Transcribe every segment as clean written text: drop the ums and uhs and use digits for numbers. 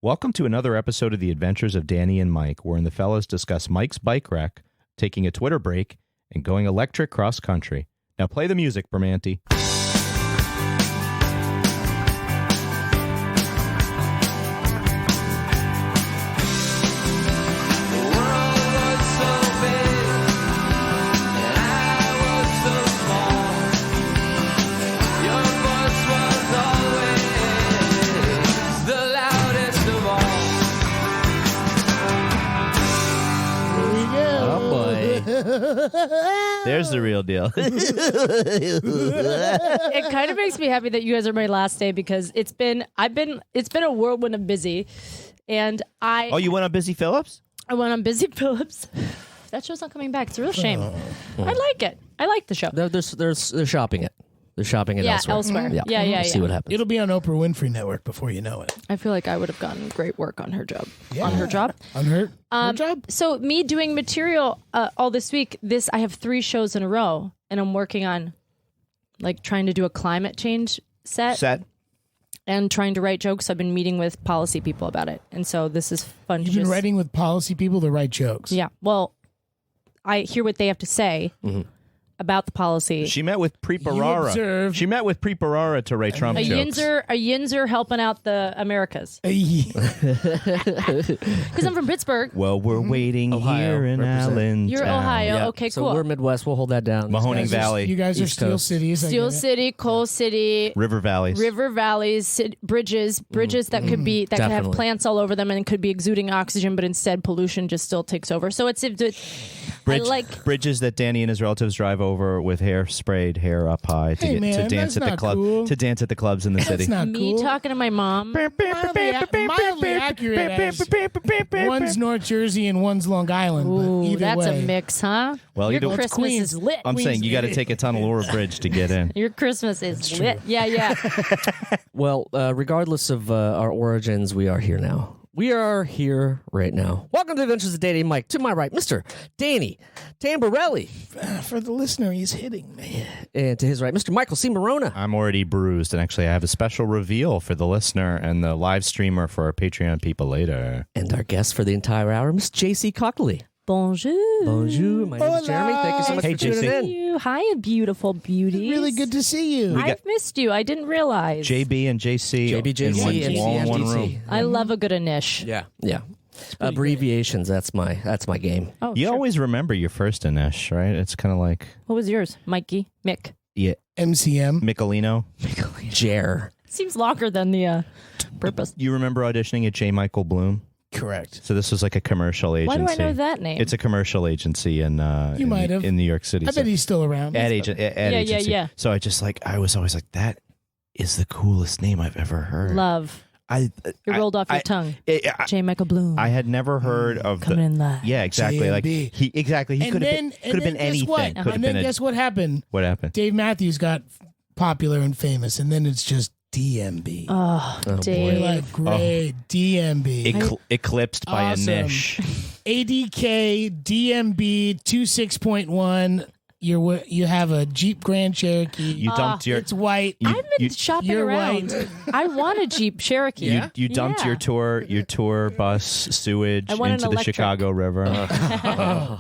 Welcome to another episode of The Adventures of Danny and Mike, wherein the fellows discuss Mike's bike wreck, taking a Twitter break, and going electric cross-country. Now play the music, Bermanti. There's the real deal. It kind of makes me happy that you guys are my last day because it's been a whirlwind of busy, and Oh, you went on Busy Phillips? I went on Busy Phillips. That show's not coming back. It's a real shame. I like it. I like the show. They're shopping it. They're shopping it elsewhere. Yeah. See what happens. It'll be on Oprah Winfrey Network before you know it. I feel like I would have gotten great work on her job. Yeah. On her job. On her job? So me doing material all this week, I have 3 shows in a row, and I'm working on like trying to do a climate change set. And trying to write jokes. I've been meeting with policy people about it. And so this is fun. You've been writing with policy people to write jokes. Yeah. Well, I hear what they have to say about the policy. She met with Preet Bharara. She met with Preet Bharara to write Trump jokes. A Yinzer helping out the Americas. Because I'm from Pittsburgh. Well, we're waiting here in Allentown. You're Ohio. Yeah. Okay, so cool. we're Midwest. We'll hold that down. Mahoning Valley. You guys are East Steel Coast. Cities. Steel City, Coal City, River Valleys. Bridges that could be that could have Definitely. plants all over them and could be exuding oxygen, but instead pollution just still takes over. So I like bridges that Danny and his relatives drive over with hair sprayed, hair up high to, to dance at the club. Cool. To dance at the clubs in the city. That's not me cool. talking to my mom. Mildly accurate. As one's North Jersey and one's Long Island. Ooh, but either that's way. a mix, huh? Well, your you don't- Christmas Queens. is lit. I'm saying you got to take a tunnel or a bridge to get in. Your Christmas is lit. Yeah. Well, regardless of our origins, we are here now. We are here right now. Welcome to the Adventures of Danny and Mike. To my right, Mr. Danny Tamborelli. For the listener, he's hitting me. And to his right, Mr. Michael C. Morona. I'm already bruised, and actually I have a special reveal for the listener and the live streamer for our Patreon people later. And our guest for the entire hour, Miss J.C. Cockley. Bonjour. Bonjour. My name is Jeremy. Thank you so much Hey, for tuning JC. in. Hi, beautiful beauties. Really good to see you. I've missed you. I didn't realize. JB and JC. JB, JC, in MC, one MDC. room. I love a good anish. Yeah. Abbreviations. That's my game. Oh, You sure. always remember your first Anish, right? It's kind of like What was yours? Mikey? Mick? MCM. Michelino. Jer. Seems longer than the purpose. You remember auditioning at J. Michael Bloom? Correct. So this was like a commercial agency. Why do I know that name? It's a commercial agency in You might have. in New York City. I bet he's still around. ad agency. yeah. So I was always like, that is the coolest name I've ever heard. Love. It rolled off your tongue. J. Michael Bloom. I had never heard of Coming in live. Yeah, exactly. Like JMB. he could have been anything. What? Could have And been then guess what happened? what happened? Dave Matthews got popular and famous, and then it's just DMB. Oh, boy. Dave. Like great DMB. Eclipsed by Awesome. a niche. ADK DMB 26.1. You have a Jeep Grand Cherokee. You dumped your It's white. you, I've been shopping you're around. white. I want a Jeep Cherokee. you dumped Yeah. your tour bus sewage I want an into the electric. Chicago River.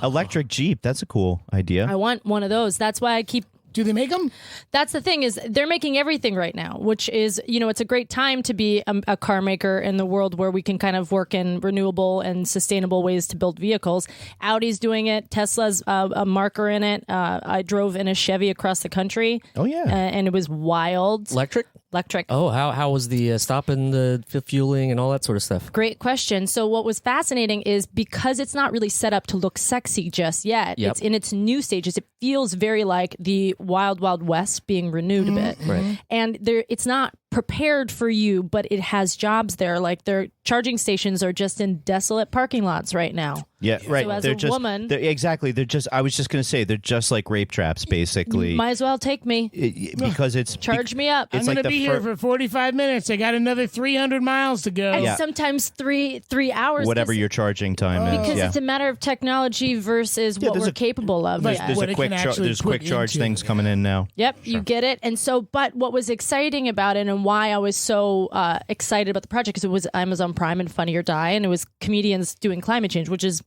Electric Jeep. That's a cool idea. I want one of those. That's why I keep. Do they make them? That's the thing is they're making everything right now, which is, it's a great time to be a car maker in the world where we can kind of work in renewable and sustainable ways to build vehicles. Audi's doing it. Tesla's a marker in it. I drove in a Chevy across the country. Oh, yeah. And it was wild. Electric? Electric. Oh, how was the stopping the fueling and all that sort of stuff? Great question. So what was fascinating is because it's not really set up to look sexy just yet, Yep. it's in its new stages. It feels very like the Wild Wild West being renewed a bit. Right. And it's not prepared for you, but it has jobs there. Like their charging stations are just in desolate parking lots right now. Yeah, right. So as they're a just woman- exactly. They're just. I was just going to say they're just like rape traps, basically. Might as well take me. Because it's Charge me up. It's I'm like going to the be here for 45 minutes. I got another 300 miles to go. And Yeah. sometimes three hours. whatever because- your charging time is. Because Yeah. it's a matter of technology versus what there's we're a- capable of. But Yeah. There's what a it quick can actually there's quick put charge into things it, coming in now. Yep, you get it. And so, but what was exciting about it and and why I was so excited about the project, because it was Amazon Prime and Funny or Die, and it was comedians doing climate change, which is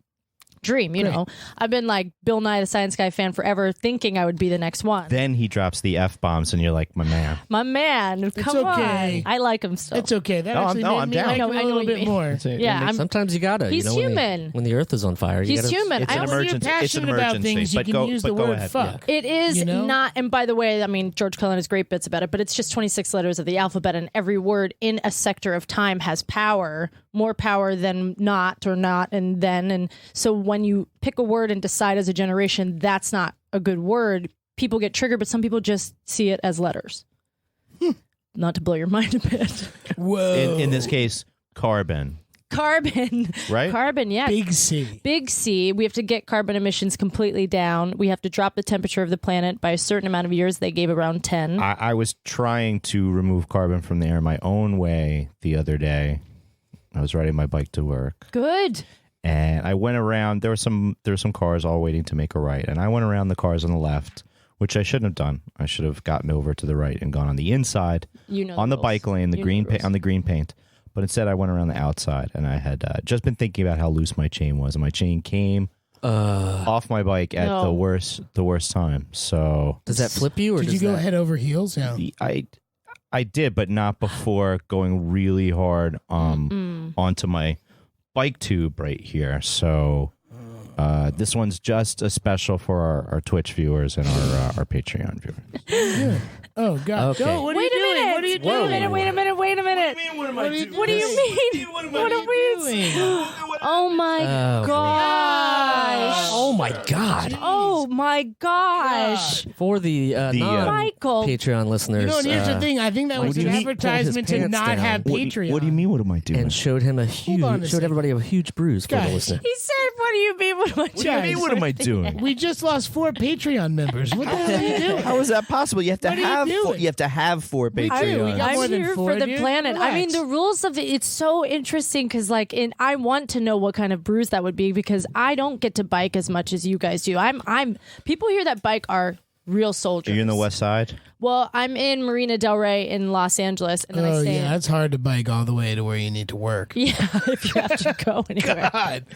dream, you know. I've been like Bill Nye the Science Guy fan forever, thinking I would be the next one. Then he drops the F-bombs and you're like, my man. My man, come okay. on. I like him still. It's okay. That actually I'm made me down. like I him know a little what you bit mean. more. Yeah, Sometimes you gotta. He's you know, human. When the earth is on fire, you He's gotta, human. It's an I When you're emergency. It's an passionate about emergency. things, you But can go, use but the go word ahead. fuck. It is You know? not, and by the way, I mean, George Carlin has great bits about it, but it's just 26 letters of the alphabet, and every word in a sector of time has power, more power than not or not and then. And so when you pick a word and decide as a generation that's not a good word, people get triggered, but some people just see it as letters. Not to blow your mind a bit. Whoa. In this case, carbon. Carbon. Right? Carbon, yeah. Big C. Big C. We have to get carbon emissions completely down. We have to drop the temperature of the planet by a certain amount of years. They gave around 10. I was trying to remove carbon from the air my own way the other day. I was riding my bike to work. Good. And I went around. There were some cars all waiting to make a right, and I went around the cars on the left, which I shouldn't have done. I should have gotten over to the right and gone on the inside, You know on the rules. bike lane, the You know green rules. on the green paint. But instead, I went around the outside, and I had just been thinking about how loose my chain was, and my chain came off my bike at No. the worst time. So Does that flip you, or Did does you go that, head over heels? Yeah. I did, but not before going really hard onto my bike tube right here. So this one's just a special for our Twitch viewers and our Patreon viewers. Oh God! Okay. Go, what are Wait you a doing? minute. What are you Wait a doing? minute. Wait a minute. Wait a minute. What am What do you What do you mean? What are we? Oh my gosh! Oh my God! Oh my gosh! For the Michael. Patreon listeners, You know, and here's the thing. I think that was What do an you mean? advertisement Pull to his not pants have down. Patreon. What do you mean? What am I doing? and showed him a on huge, a showed second. everybody a huge bruise for the Guys. listener. He said, "What do you mean? What am I doing?" What do you mean? What am I doing? We just lost 4 Patreon members. What the hell are you doing? How is that possible? You have to What are you have doing? you have to have 4 do. We Patreons. got more I'm than here 4, for the dude. planet. I mean, Relax. the rules of it's so interesting because, like, I want to know what kind of bruise that would be because I don't get to bike as much as you guys do. I'm people here that bike are real soldiers. Are you in the West Side? Well, I'm in Marina Del Rey in Los Angeles, and then I Oh stay. yeah, it's hard to bike all the way to where you need to work. Yeah, if you have to go anywhere. God.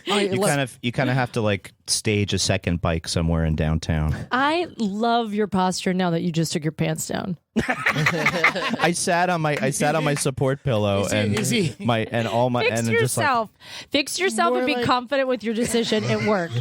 You kind of have to like stage a second bike somewhere in downtown. I love your posture now that you just took your pants down. I sat on my support pillow and is he- my and all my Fix and just like yourself. Fix yourself More and be like- confident with your decision. It worked.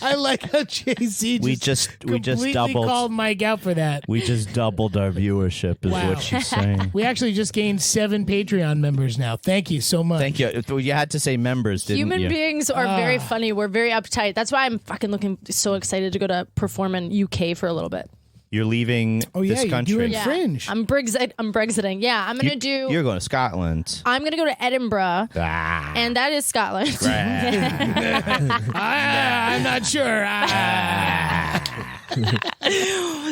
I like how JC we just completely doubled called Mike out for that. we just doubled our viewership is Wow. what she's saying. We actually just gained 7 Patreon members now. Thank you so much. Thank you. You had to say members, didn't Human you? beings are very funny. We're very uptight. That's why I'm fucking looking so excited to go to perform in UK for a little bit. You're leaving Oh, yeah, this you're country. doing Fringe. I'm Brexiting. Yeah, I'm gonna do. You're going to Scotland. I'm gonna go to Edinburgh, Ah. and that is Scotland. I'm not sure.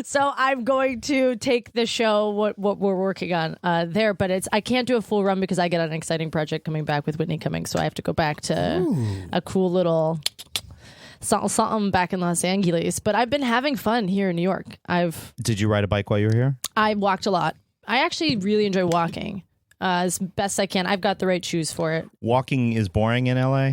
So I'm going to take the show what we're working on there, but I can't do a full run because I get an exciting project coming back with Whitney Cummings, so I have to go back to a cool little something back in Los Angeles. But I've been having fun here in New York. Did you ride a bike while you were here? I walked a lot. I actually really enjoy walking as best I can. I've got the right shoes for it. Walking is boring in LA.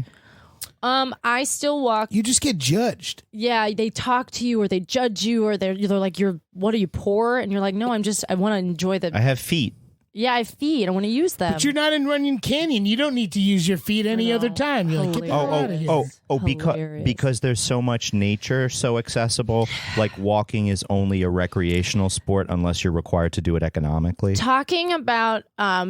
I still walk. You just get judged. Yeah, they talk to you or they judge you or they're like, what are you, poor? And you're like, no, I want to enjoy I have feet. Yeah, I have feet. I want to use them. But you're not in Runyon Canyon. You don't need to use your feet any other time. You're like, get the hell out of here. Hilarious. Because there's so much nature so accessible. Like walking is only a recreational sport unless you're required to do it economically. Talking about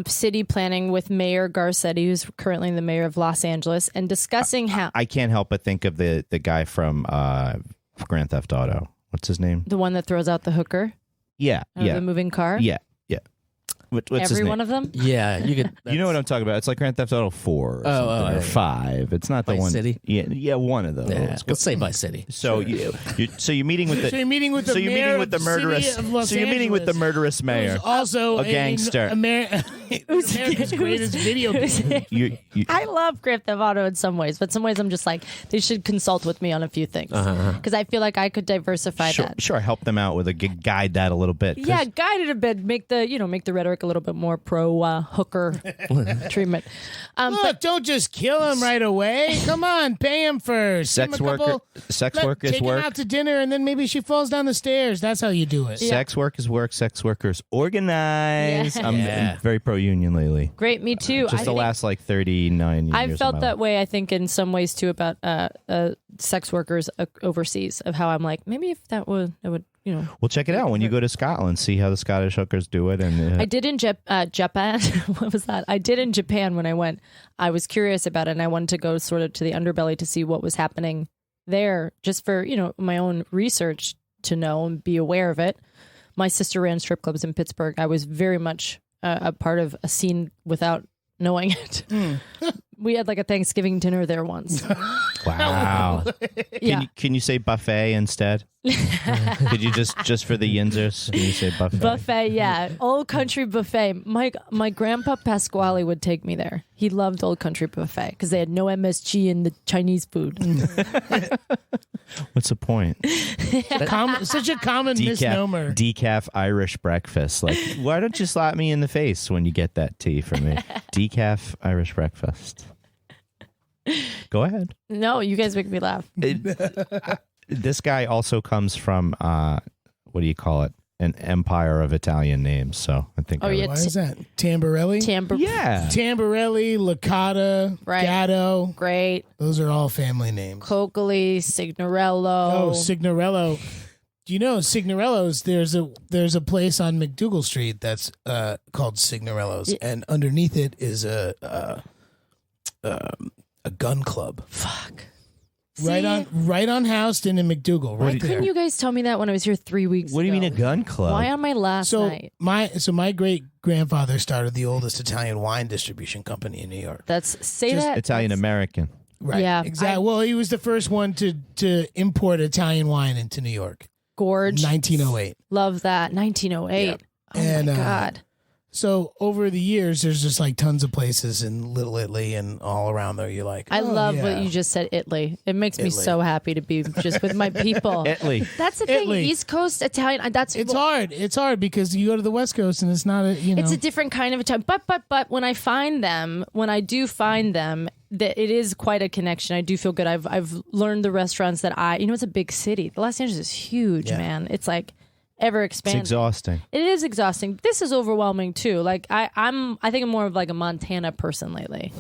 city planning with Mayor Garcetti, who's currently the mayor of Los Angeles, and discussing how I can't help but think of the guy from Grand Theft Auto. What's his name? the one that throws out the hooker, Yeah, out of the moving car. yeah. What's his Every name? one of them. Yeah, you could. You know what I'm talking about? It's like Grand Theft Auto 4 or, something, or 5. It's not the Vice one. City? Yeah, one of those. Yeah, let's say Vice City. So you're meeting with the. So you're meeting with the so you're mayor meeting with the of the city murderous. of Los So you're meeting with the Angeles, murderous mayor. who's also A gangster. America's greatest video game. You, I love Grand Theft Auto in some ways, but some ways I'm just like, they should consult with me on a few things because I feel like I could diversify that. sure, help them out with guide that a little bit. 'cause- Yeah, guide it a bit. Make the rhetoric a little bit more pro hooker treatment. Look, don't just kill him right away. Come on, pay him first. Give him Sex work is take work. him out to dinner, and then maybe she falls down the stairs. That's how you do it. Sex work is work. Sex workers organize. Yeah. I'm very pro union lately. Great, me too. Just I the think last like 39 years. I've felt of my that life. way. I think in some ways too about sex workers overseas. Of how I'm like, maybe if that would Well, check it out when you go to Scotland. See how the Scottish hookers do it, and I did in Japan. What was that? I did in Japan when I went. I was curious about it, and I wanted to go sort of to the underbelly to see what was happening there, just for my own research to know and be aware of it. My sister ran strip clubs in Pittsburgh. I was very much a part of a scene without knowing it. We had like a Thanksgiving dinner there once. wow. Yeah. Can you say buffet instead? Could you just for the yinzers? Can you say buffet? Buffet, yeah. Old Country Buffet. My grandpa Pasquale would take me there. He loved Old Country Buffet because they had no MSG in the Chinese food. What's the point? Such a common misnomer. Decaf Irish breakfast. Like, why don't you slap me in the face when you get that tea from me? Decaf Irish breakfast. Go ahead. No, you guys make me laugh. This guy also comes from what do you call it? An empire of Italian names. So I think. Oh, yeah. Why is that? Tamborelli? Yeah. Tamborelli, Licata, Right. Gatto. Great. Those are all family names. Cocoli, Signorello. Oh, Signorello. Do you know Signorello's? There's a place on McDougal Street that's called Signorello's, and underneath it is a gun club. Fuck. Right on Houston and McDougal, right there. Couldn't you guys tell me that when I was here 3 weeks What do you ago? mean a gun club? Why on my last night? My great grandfather started the oldest Italian wine distribution company in New York. That's Italian that's- American. Right. Yeah, Exactly. Well, he was the first one to import Italian wine into New York. Gorge. 1908. Love that. 1908. Yeah. Oh And, my God. So over the years, there's just like tons of places in Little Italy and all around there. You're like, I oh, love yeah. what you just said, Italy. It makes me Italy. so happy to be just with my people. Italy. That's the thing. Italy. East Coast Italian. That's It's hard. It's hard because you go to the West Coast and it's not a It's a different kind of Italian. But when I do find them, that it is quite a connection. I do feel good. I've learned the restaurants that it's a big city. Los Angeles is huge, Yeah. man. It's like ever It's expanding. exhausting. It is exhausting. This is overwhelming too. Like I think I'm more of like a Montana person lately.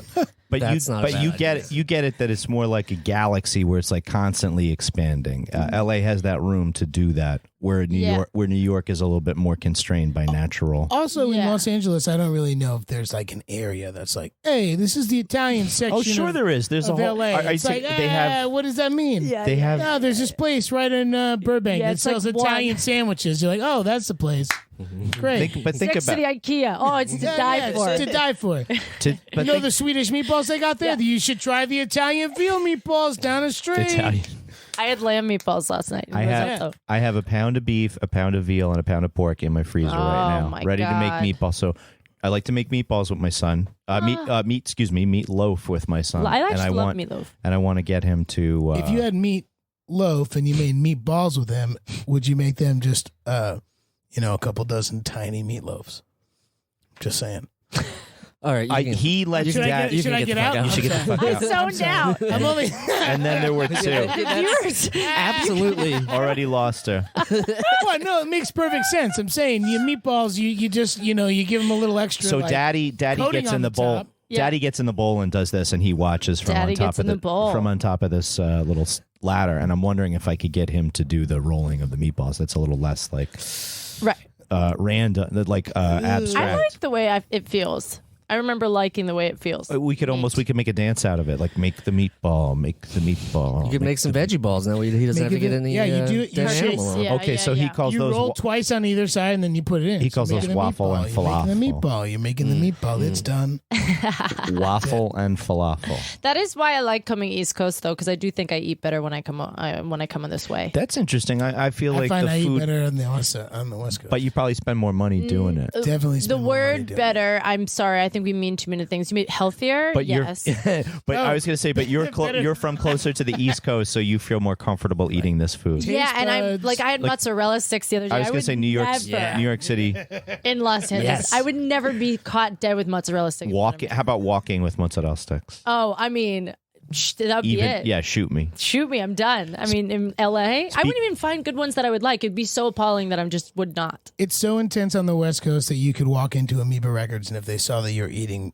But That's not a bad you idea. get it. You get it that it's more like a galaxy where it's like constantly expanding. LA has that room to do that, where New York is a little bit more constrained by natural. Also in Yeah. Los Angeles, I don't really know if there's like an area that's like, hey, this is the Italian section. Oh, sure, there is. There's a of whole. LA. I It's think like, they have. what does that mean? They have. Oh, there's this place right in Burbank Yeah, that it's like sells one. Italian sandwiches. You're like, oh, that's the place. Great. Think Next about to the IKEA. Oh, it's to die for. it's to die for. to, but You know think- the Swedish meatballs they got there? Yeah. You should try the Italian veal meatballs down the street. Italian. I had lamb meatballs last night. I have a pound of beef, a pound of veal, and a pound of pork in my freezer right now, my ready to make God. meatballs. So I like to make meatballs with my son. Meat loaf with my son. I and actually I love want, meatloaf. And I want to get him to. If you had meat loaf and you made meatballs with them, would you make them just, a couple dozen tiny meatloafs? Just saying. All right. he let Should I dad. get, should I get out? You should get the fuck I out. zoned out. I'm only. And then there were two. Viewers. Absolutely. Already lost her. What? No, it makes perfect sense. I'm saying your meatballs, you just, you give them a little extra. So like, daddy coating gets on in the the bowl. top. Yeah. Daddy gets in the bowl and does this, and he watches from Daddy on top gets of in the bowl. from on top of this little ladder. And I'm wondering if I could get him to do the rolling of the meatballs. That's a little less like Right. random, like abstract. I like the way it feels. I remember liking the way it feels. We could make a dance out of it, like make the meatball. You could make some veggie balls. Now he doesn't have to get any. Yeah, you do it. dead You animal on. Yeah, Okay, so he calls You those. roll twice on either side, and then you put it in. He calls So those making a waffle meatball. and You're making the falafel. meatball. You're making the meatball. It's done. Waffle and falafel. That is why I like coming East Coast, though, because I do think I eat better when I come on this way. That's interesting. I feel I like find the I eat food, better on the West Coast. but you probably spend more money doing it. Definitely The spend more money word doing better. I'm sorry. I think we mean too many things. You mean healthier? But yes. but I was gonna say, but you're Better. you're from closer to the East Coast, so you feel more comfortable eating this food. Yeah, and I'm buds. like I had mozzarella sticks the other day. I was gonna would say New York, never, New York City. in Los Angeles. Yes. I would never be caught dead with mozzarella sticks. in front of Walking. me. How about walking with mozzarella sticks? Oh, I mean, that would be Even it. yeah, shoot me. Shoot me, I'm done. I mean, in LA, I wouldn't even find good ones that I would like. It'd be so appalling that I just would not. It's so intense on the West Coast that you could walk into Amoeba Records, and if they saw that you're eating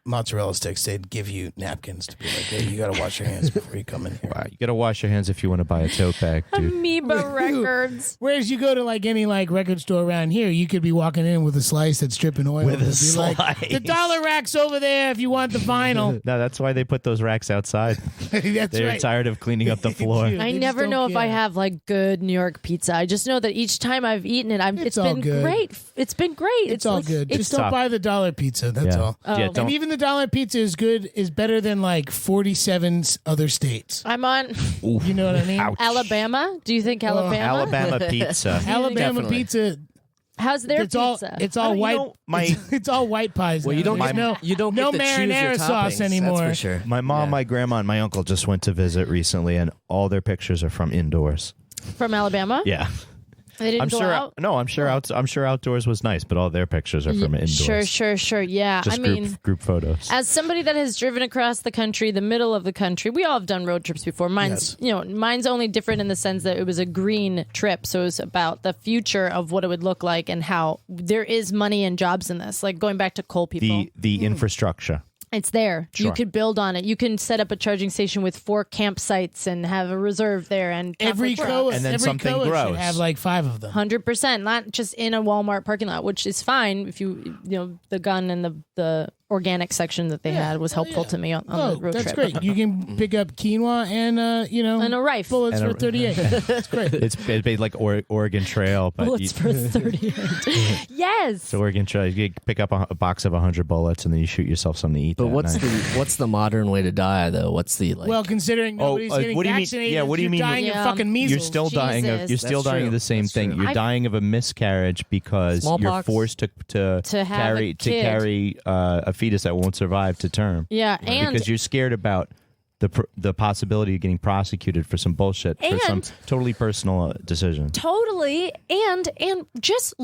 mozzarella sticks, they'd give you napkins to be like, "Hey, you got to wash your hands before you come in here." Wow, you gotta wash your hands if you want to buy a tote bag, dude. Amoeba Records. Whereas you go to like any like record store around here, you could be walking in with a slice that's dripping oil. With a and be like, slice. the dollar rack's over there if you want the vinyl. No, that's why they put those racks outside. That's They're right. tired of cleaning up the floor. Dude, I they never just know don't if I care. have like good New York pizza. I just know that each time I've eaten it, it's all been good. great. It's been great. It's all like- good. It's Just don't top. buy the dollar pizza. That's Yeah. all. Yeah, Oh. don't. And even the dollar pizza is better than like 47 other states. I'm on You know what I mean? Ouch. Alabama. Do you think Alabama? Alabama pizza. Alabama Definitely. pizza. How's their It's all pizza? it's all You white. know, my- it's all white pies. Well, now. you don't There's get no you don't no get to choose your marinara sauce toppings, anymore. That's for sure. My mom, my grandma, and my uncle just went to visit recently, and all their pictures are from indoors. From Alabama? Yeah, They didn't I'm go sure. out? No, I'm sure. I'm sure outdoors was nice, but all their pictures are from indoors. Sure. Yeah. Just I mean, group photos. as somebody that has driven across the country, the middle of the country, we all have done road trips before. Mine's only different in the sense that it was a green trip, so it was about the future of what it would look like and how there is money and jobs in this. Like going back to coal people, The infrastructure. it's there. You Sure. could build on it. You can set up a charging station with 4 campsites and have a reserve there. And Every Catholic COA, works. And then every something COA grows. should have like 5 of them. 100%, not just in a Walmart parking lot, which is fine if the gun and the organic section that they had was helpful to me on the road that's trip. great. You can pick up quinoa and And a rife. bullets And for 38. That's great. It's basically like Oregon Trail, but Bullets for 38. Yes. so Oregon Trail, you pick up a box of 100 bullets, and then you shoot yourself something to eat. But that what's night. what's the modern way to die though? What's the like? Well, considering nobody's getting what do you mean- vaccinated, yeah, what do you you're mean dying you're- of fucking measles. You're still dying of Jesus. you're still That's dying true. of the same That's thing. true. You're dying of a miscarriage because you're Smallpox? forced to have carry a kid. a fetus that won't survive to term. Yeah, and because you're scared about the possibility of getting prosecuted for some bullshit for some And- totally personal decision. totally, and just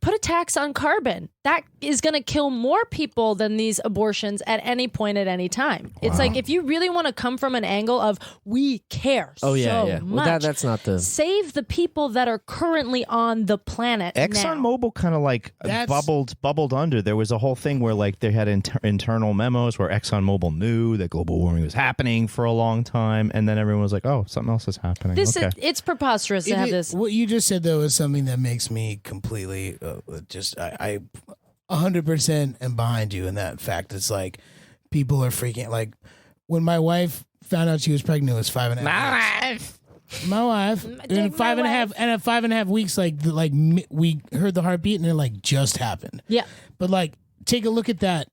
put a tax on carbon. That is going to kill more people than these abortions at any point at any time. It's like if you really want to come from an angle of we care oh yeah, so yeah. much, Well, that's not the. save the people that are currently on the planet now. ExxonMobil kind of like That's- bubbled under. There was a whole thing where like they had internal memos where ExxonMobil knew that global warming was happening for a long time, and then everyone was like, "Oh, something else is happening." This okay. it's preposterous to have this. What you just said though is something that makes me completely I 100% am behind you in that fact. It's like people are freaking like when my wife found out she was pregnant, it was 5.5 weeks. My wife, in Take my wife. at 5.5 weeks, like we heard the heartbeat and it like just happened. Yeah. But like, take a look at that,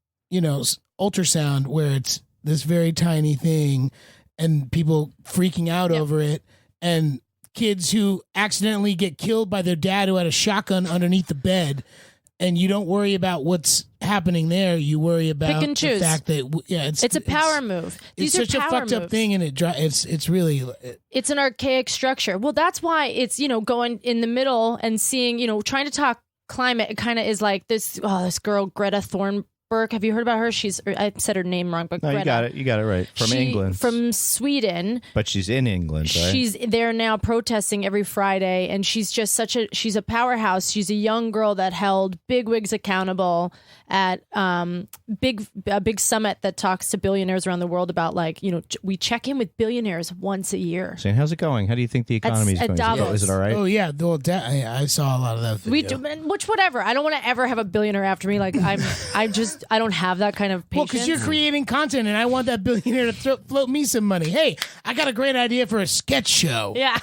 ultrasound where it's this very tiny thing, and people freaking out over it, and kids who accidentally get killed by their dad who had a shotgun underneath the bed, and you don't worry about what's happening there. You worry about and the choose. fact that It's a power move. These It's such are a power fucked up moves. thing, and it's really It's an archaic structure. Well, that's why it's, going in the middle and seeing, trying to talk climate. It kind of is like this girl, Greta Thunberg. Have you heard about her? I said her name wrong, but No, Greta. you got it right. From England. From Sweden. But she's in England, right? She's there now protesting every Friday, and she's just she's a powerhouse. She's a young girl that held bigwigs accountable at a big summit that talks to billionaires around the world about we check in with billionaires once a year. Saying, how's it going? How do you think the economy is at going? Davos. Is it all right? oh yeah. Well, I saw a lot of that. Video. We do, which whatever. I don't want to ever have a billionaire after me. Like I just I don't have that kind of Well, patience. because you're creating content, and I want that billionaire to float me some money. Hey, I got a great idea for a sketch show. Yeah.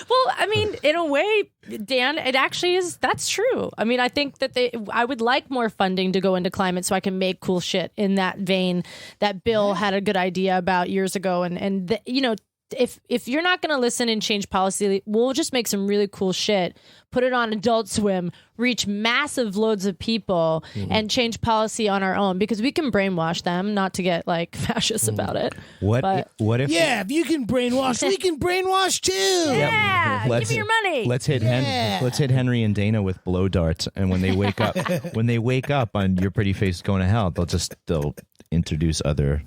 Well, I mean, in a way, Dan, it actually is. That's true. I mean, I think that I would like more funding to go into climate so I can make cool shit in that vein that Bill had a good idea about years ago. And if you're not going to listen and change policy, we'll just make some really cool shit, put it on Adult Swim, reach massive loads of people, and change policy on our own, because we can brainwash them, not to get like fascist about it. What if Yeah, if you can brainwash, we can brainwash too. Yeah, Let's- give me your money. Let's hit Yeah. let's hit Henry and Dana with blow darts, and when they wake up on Your Pretty Face Going to Hell, they'll introduce other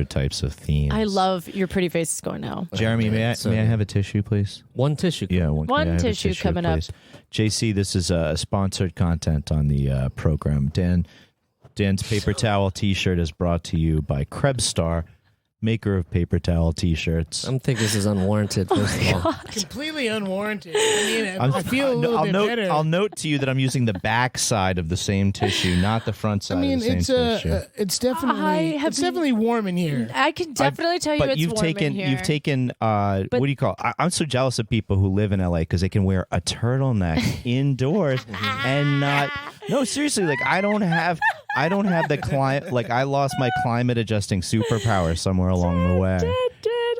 types of themes. I love Your Pretty Face is going now. Jeremy. May I have a tissue, please? One tissue. Yeah, One may I have a tissue coming up. please? JC, this is sponsored content on the program. Dan's paper towel T-shirt is brought to you by Krebstar, maker of paper towel T-shirts. I'm thinking this is unwarranted. First of all, Completely unwarranted. I mean, I feel a little I'll bit note, better. I'll note to you that I'm using the back side of the same tissue, not the front side I mean, of the same tissue. it's definitely warm in here. I can definitely tell you But it's you've warm taken in here. you've taken what do you call it? I'm so jealous of people who live in LA because they can wear a turtleneck indoors and not. No, seriously, like I don't have the climate. Like I lost my climate adjusting superpower somewhere along the way.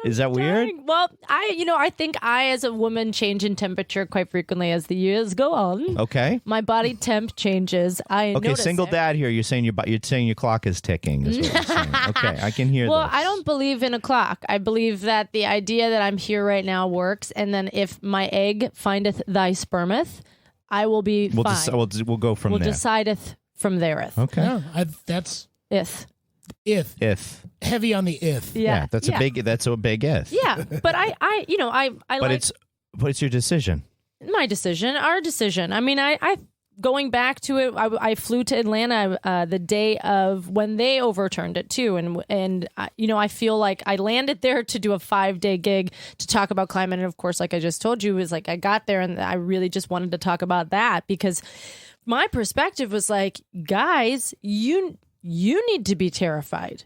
Is that weird? Well, I think I, as a woman, change in temperature quite frequently as the years go on. Okay. My body temp changes. I Okay, notice single it. dad here. You're saying your clock is ticking. Is what you're saying. Okay, I can hear Well, this. I don't believe in a clock. I believe that the idea that I'm here right now works, and then if my egg findeth thy spermeth, I will be We'll fine. we'll go from We'll there. decideth from thereth. Okay. No, that's Ith. If heavy on the if. Yeah. that's a big if. Yeah, but I But like it's your decision. my decision, our decision. I mean, I going back to it, I flew to Atlanta the day of when they overturned it too, and I feel like I landed there to do a 5-day gig to talk about climate, and of course, like I just told you, is like I got there and I really just wanted to talk about that because my perspective was like, guys, you need to be terrified.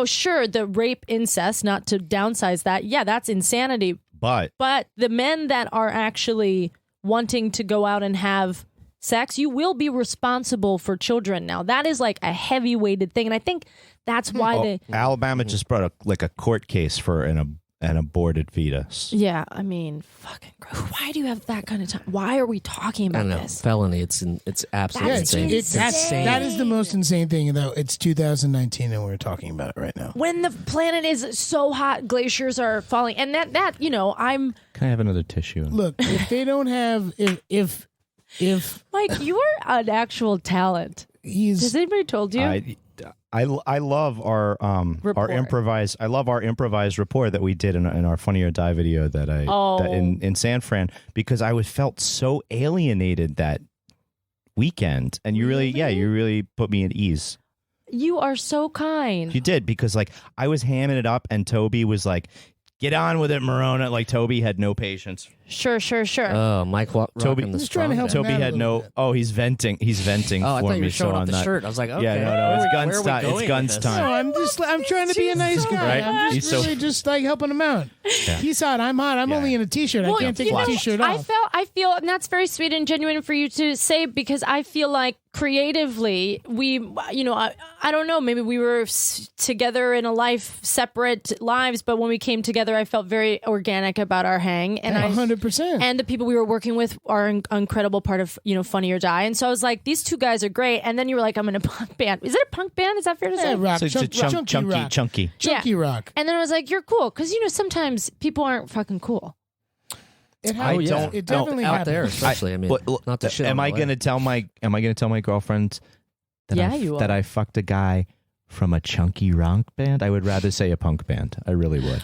Sure, the rape, incest, not to downsize that. Yeah, that's insanity. But the men that are actually wanting to go out and have sex, you will be responsible for children. Now, that is like a heavy-weighted thing. And I think that's why Alabama just brought a court case for an aborted fetus. Yeah, I mean, fucking gross. Why do you have that kind of time? Why are we talking I about don't know. this? Felony. It's absolutely That's insane. insane. That is the most insane thing, though. It's 2019 and we're talking about it right now. When the planet is so hot, glaciers are falling. And that I'm... Can I have another tissue? Look, if they don't have, if Mike, you are an actual talent. he's Has anybody told you? I love our Report. improvised. I love our improvised report that we did in our Funny or Die video that in San Fran, because I felt so alienated that weekend, and you really put me at ease. You are so kind. You did, because like I was hamming it up and Toby was like, "Get on with it, Morona." Like Toby had no patience. Sure. Oh, Mike Toby- rocking the He's trying to strong help guy. him Toby out a had little no. bit. Oh, he's venting. He's venting Oh, I for thought you me. were showing so off on the that. shirt. I was like, okay. Yeah, no, it's guns where are we time. It's going guns with this? time. No, I'm trying to be a nice guy. Right? I'm He's just so- really just like helping him out. Yeah. He's hot. I'm hot. I'm Yeah. only in a t-shirt. I can't take you the know, t-shirt I off. I feel, and that's very sweet and genuine for you to say, because I feel like creatively we, I don't know, maybe we were together in a life, separate lives, but when we came together, I felt very organic about our hang, and 100%. and the people we were working with are an incredible part of Funny or Die, and so I was like, these two guys are great. And then you were like, I'm in a punk band. Is it a punk band? Is that fair to say? Yeah, rock. So it's a Chunky rock. chunky. Chunky rock. And then I was like, you're cool, because sometimes people aren't fucking cool. It I happens. don't- It definitely out happens. there, especially. I mean, not to shit. Am on I LA. gonna tell my girlfriend that Yeah, you that are. I fucked a guy from a chunky rock band? I would rather say a punk band. I really would.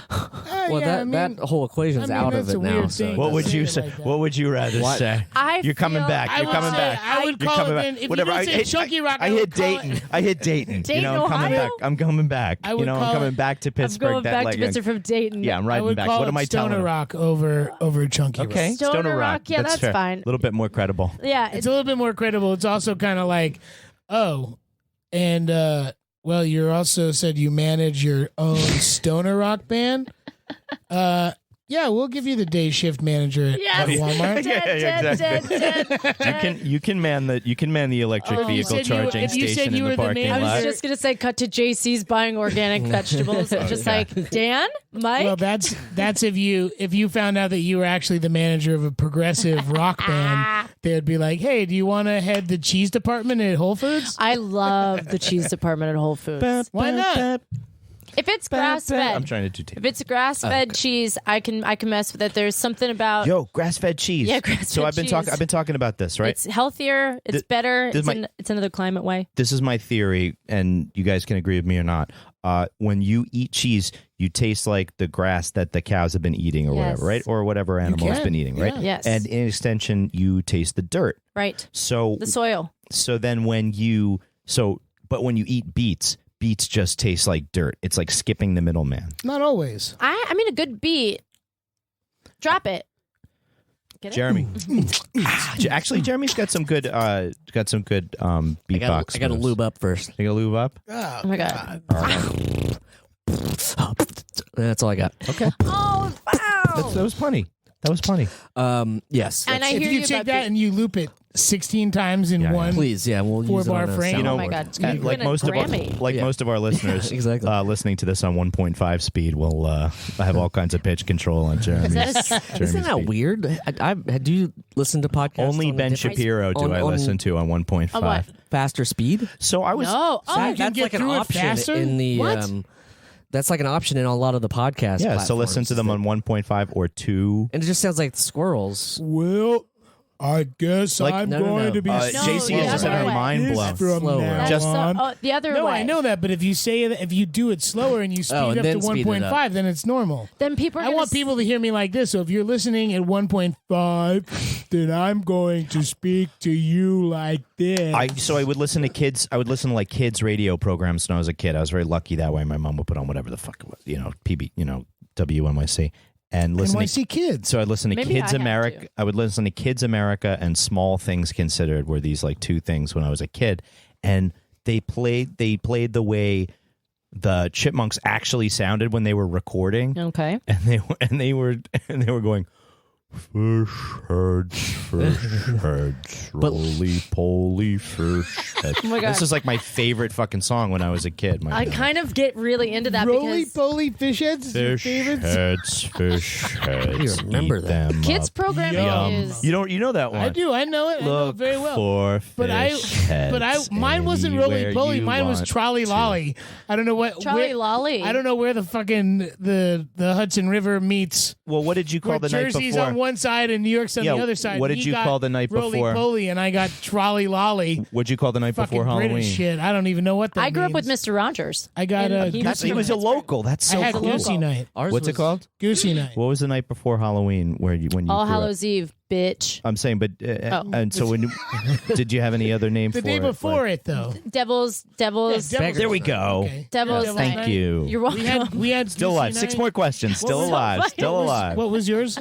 Well, yeah, that whole equation's out of that's it a now. weird So thing. What would Say you it say? like that. What would you rather What? say? You're coming back. I You're would coming say- back. I would You're call coming it back. then- if you Whatever. don't say Chunky Rock, I I would hit call it- Dayton. I hit Dayton. Dayton, I'm coming Ohio? back. I'm coming back. I would I'm call coming it- back to I'm Pittsburgh. going back to Mr. from Dayton. Yeah, I'm I riding would back. call What it am I telling Stoner him? Rock over Chunky Rock. Okay, Stoner Rock, yeah, that's fair. fine. A little bit more credible. Yeah, It's a little bit more credible. It's also kind of like, oh, and well, you also said you manage your own Stoner Rock band. Yeah, we'll give you the day shift manager at Walmart. You can man the electric Oh, you vehicle said you- charging if you said station you in were the the parking manager- I was lot. just gonna say, cut to JC's buying organic vegetables. Just like Dan, Mike. Well, that's if you found out that you were actually the manager of a progressive rock band, they'd be like, "Hey, do you want to head the cheese department at Whole Foods?" I love the cheese department at Whole Foods. Why not? If it's grass I'm fed, trying to do if it's grass fed cheese, I can mess with it. There's something about grass-fed cheese. Yeah, grass-fed So I've been cheese. talking about this, right? It's healthier. It's better. It's another climate way. This is my theory, and you guys can agree with me or not. When you eat cheese, you taste like the grass that the cows have been eating, or whatever, right? Or whatever animal has can, been eating, right? yeah. Yes. And in extension, you taste the dirt. Right. So The soil. then when you eat beets just taste like dirt. It's like skipping the middleman. Not always. I mean, a good beat. Drop it. Get it? Jeremy, actually, Jeremy's got some good beatbox. I got to moves. lube up first. You got to lube up. Oh my god. That's all I got. Okay, Oh wow. that was funny. That was funny. Yes. And I If hear you you take about that beat. and you loop it 16 times in Yeah, yeah. one, Please, yeah, we'll use it 4-bar on a frame. You know, Oh my god. And You like win a most Grammy. most of our listeners, exactly. listening to this on 1.5 speed will have all kinds of pitch control on Jeremy's. Jeremy's Isn't that speed. weird? do you listen to podcasts? Only on a Ben different- Shapiro do I on listen to on 1.5. Oh, what? faster speed? So I was No. Oh, you can That's get like an through it option faster? in the. What? That's like an option in a lot of the podcasts. yeah. So listen to them on 1.5 or 2. and it just sounds like squirrels. Well, I guess Like, I'm no, no, going no. to be JC the has just other had her way. mind this blown. from Slower. now That's on. the other No, way. I know that, but if you say that, if you do it slower and you speed and up to then speed it up. 1.5, then it's normal. Then people are I gonna want people to hear me like this. So if you're listening at 1.5, then I'm going to speak to you like this. I would listen to kids. I would listen to like kids radio programs when I was a kid. I was very lucky that way. My mom would put on whatever the fuck it was, PB, WNYC, and listen to NYC Kids. So I'd listen to Maybe Kids I have America. to. I would listen to Kids America and Small Things Considered were these like two things when I was a kid, and they played the way the Chipmunks actually sounded when they were recording, Okay. and they were going. Fish heads, roly poly fish heads. Oh my God. This is like my favorite fucking song when I was a kid. I kind of get really into that Roly because poly fish heads is your Fish favorite? heads, fish heads. You remember eat that. them kids up. programming Yum. is You know that one. I do. I know it. I know it Look very well. for But I, fish heads mine wasn't Roly anywhere Poly. you Mine was want Trolley to. Lolly. I don't know what Trolley where- Lolly. I don't know where the fucking the Hudson River meets. Well, what did you call Where the night Jersey's before? on one side and New York's on Yeah, the other side. what did He you got call the night Roly before? Poly, and I got Trolley Lolly. What'd you call the night Fucking before British Halloween? shit. I don't even know what that I grew up with means. Mr. Rogers. I got And a. He from was a Pittsburgh. local. That's I so had cool. Goosey Night. Ours What's it was- called? Goosey Night. What was the night before Halloween when you All grew up? Hallows Eve, bitch. I'm saying, but Oh. and so when did you have any other name The for day it? before Like- it, though. Devil's. Devil's There we go. Okay. Devil's Devil's Night. Thank you. You're welcome. We had Still Goosey alive. 6 Night. more questions. Still was- alive. Still What was- alive. What was yours?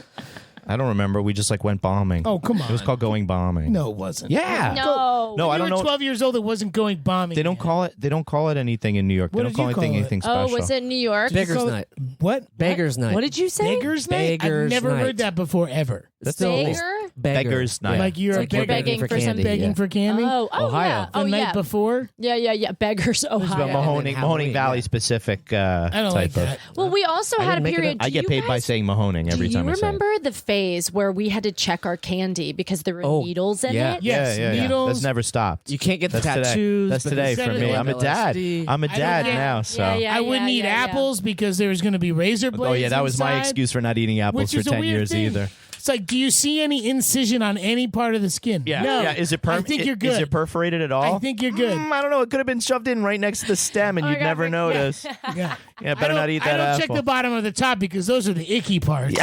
I don't remember. We just like went bombing. Oh, come on. It was called going bombing. No, it wasn't. Yeah. No. No, When I you don't were know. 12 years old. It wasn't going bombing. They don't call it. They don't call it anything in New York. What They don't did call you call anything it? special. Oh, was it New York? Beggars call it- Night. What? Beggars Night. What did you say? Beggars Night? I've Beggars never Night. heard that before ever. It's Beggar? Beggars Night. Like you're It's a like you're beggar begging for candy. something. begging yeah. for candy. Oh, Ohio. yeah. The Oh, night yeah. before. Yeah. Beggars, It's about Ohio. Mahoning Halloween, Valley yeah. specific I don't type like of. that. Well, we also I had a didn't make it period. up. I Do get you paid by guys- saying Mahoning every Do time you I say it. remember the phase where we had to check our candy because there were Oh, needles in yeah. it? Yes, yeah. needles. That's never stopped. You can't get the That's today. tattoos. That's today for Said me. it I'm a on dad. LSD. I'm a I don't dad get- now, so. Yeah. I wouldn't eat apples because there was going to be razor blades. Oh yeah, that was my inside, excuse for not eating apples which for is a 10 weird years thing. either. It's like, do you see any incision on any part of the skin? Yeah, No. yeah. Is it I think you're good. Is it perforated at all? I think you're good. I don't know. It could have been shoved in right next to the stem, and Oh my you'd God, never yeah. notice. Yeah. Yeah, better not eat that I don't apple. check the bottom of the top because those are the icky parts.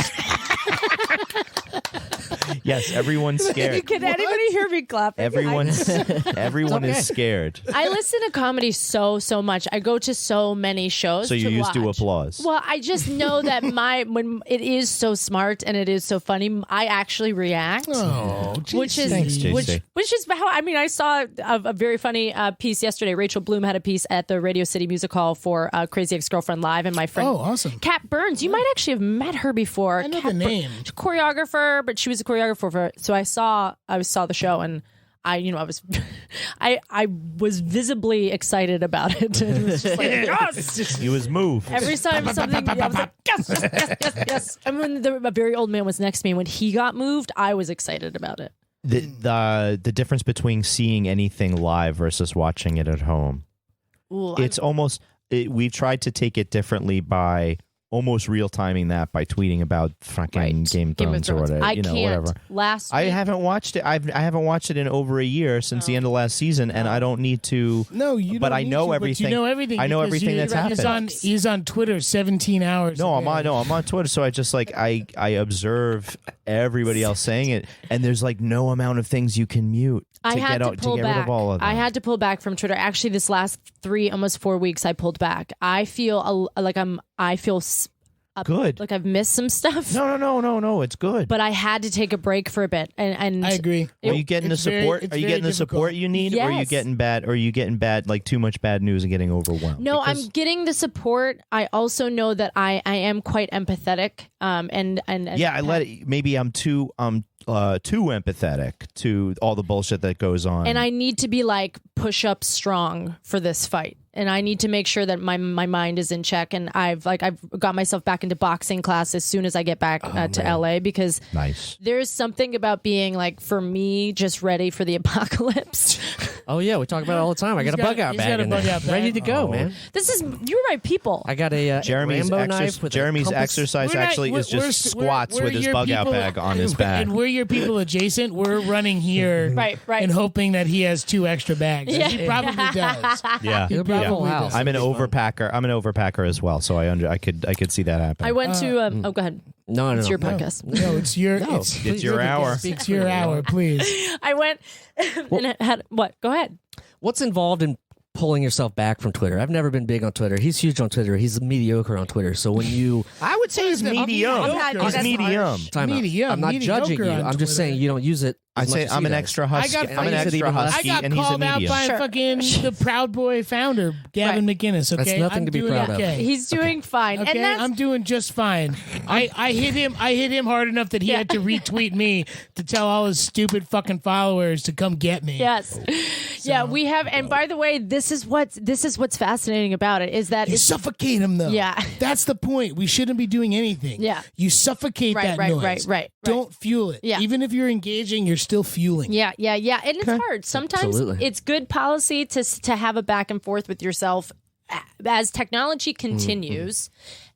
Yes, everyone's scared. Can anybody hear me clapping? Everyone is scared. I listen to comedy so much. I go to so many shows. So you used to watch. applause. Well, I just know that when it is so smart and it is so funny, I actually react. Oh, Which is Thanks, JC. which is how I saw a very funny piece yesterday. Rachel Bloom had a piece at the Radio City Music Hall for Crazy Ex-Girlfriend Live, and my friend Oh, awesome. Kat Burns. You might actually have met her before. I know Kat the name. She's a choreographer, but she was a choreographer for. So I saw the show, and I was visibly excited about it. It was just like, yes! He was moved. Every time something, I was like, yes. And when a very old man was next to me, when he got moved, I was excited about it. The difference between seeing anything live versus watching it at home. Ooh, It's almost we've tried to take it differently by almost real timing that by tweeting about fucking Right. Game of Thrones or whatever. I can't. Whatever. Last I week, haven't watched it. I haven't watched it in over a year since the end of last season, and I don't need to. No, you. But don't I need know to, but everything. you know everything. I know because everything that's happened. He's on Twitter 17 hours. No, a I'm day. on Twitter, so I just I observe everybody else saying it, and there's like no amount of things you can mute to I had get to out, pull to get back. rid of all of them. I had to pull back from Twitter. Actually, this last almost 4 weeks, I pulled back. I feel Good. like I've missed some stuff. No. It's good. But I had to take a break for a bit, and I agree. Are you getting the It's very- support? it's Are you very getting the support difficult. you need, or are you Yes. getting bad? Or are you getting bad, like too much bad news and getting overwhelmed? No, Because- I'm getting the support. I also know that I am quite empathetic. And Yeah, I let it. Maybe I'm too empathetic to all the bullshit that goes on. and I need to be like push up strong for this fight. And I need to make sure that my mind is in check. And I've got myself back into boxing class as soon as I get back to LA, because nice. there's something about being like, for me, just ready for the apocalypse. Oh yeah, we talk about it all the time. I got a bug out he's bag, got a in bug there, out bag. ready to go, man. You're my people. I got a Jeremy's Rambo knife with a Jeremy's compass. exercise We're not- actually is we're- just we're- squats we're with his your bug out people- bag on his back. And we're your people adjacent. We're running here, Right. and hoping that he has 2 extra bags. And Yeah. he probably does. Yeah, It'll be a full Probably house. does. I'm an overpacker. I'm an overpacker as well, so I could see that happen. I went to. Oh, go ahead. No, It's your podcast. No, it's your No, it's, please, your you can hour. speak it's for your you. hour, please. I went and had what? Go ahead. What's involved in pulling yourself back from Twitter? I've never been big on Twitter. He's huge on Twitter. He's mediocre on Twitter. So when you I would say he's medium. not- He's that's medium. time out. Medium, I'm not judging you. mediocre on I'm just Twitter. saying you don't use it. I as much say as I'm he an does. extra husky. I got- I'm an I use it extra even less. I husky, got and he's a called out medium. by Sure. fucking the Proud Boy founder, Gavin McInnes. Okay, That's nothing I'm to be doing proud of. okay. He's doing fine, Okay, and that's I'm doing just fine. I hit him hard enough that he had to retweet me to tell all his stupid fucking followers to come get me. yes, yeah. We have, and by the way, this is what's fascinating about it is that You it's suffocate him though. Yeah. That's the point. We shouldn't be doing anything. Yeah. You suffocate Right, that right, noise. right. Don't fuel it. Yeah. Even if you're engaging, you're still fueling. Yeah, and it's hard. Sometimes Absolutely. it's good policy to have a back and forth with yourself. As technology continues,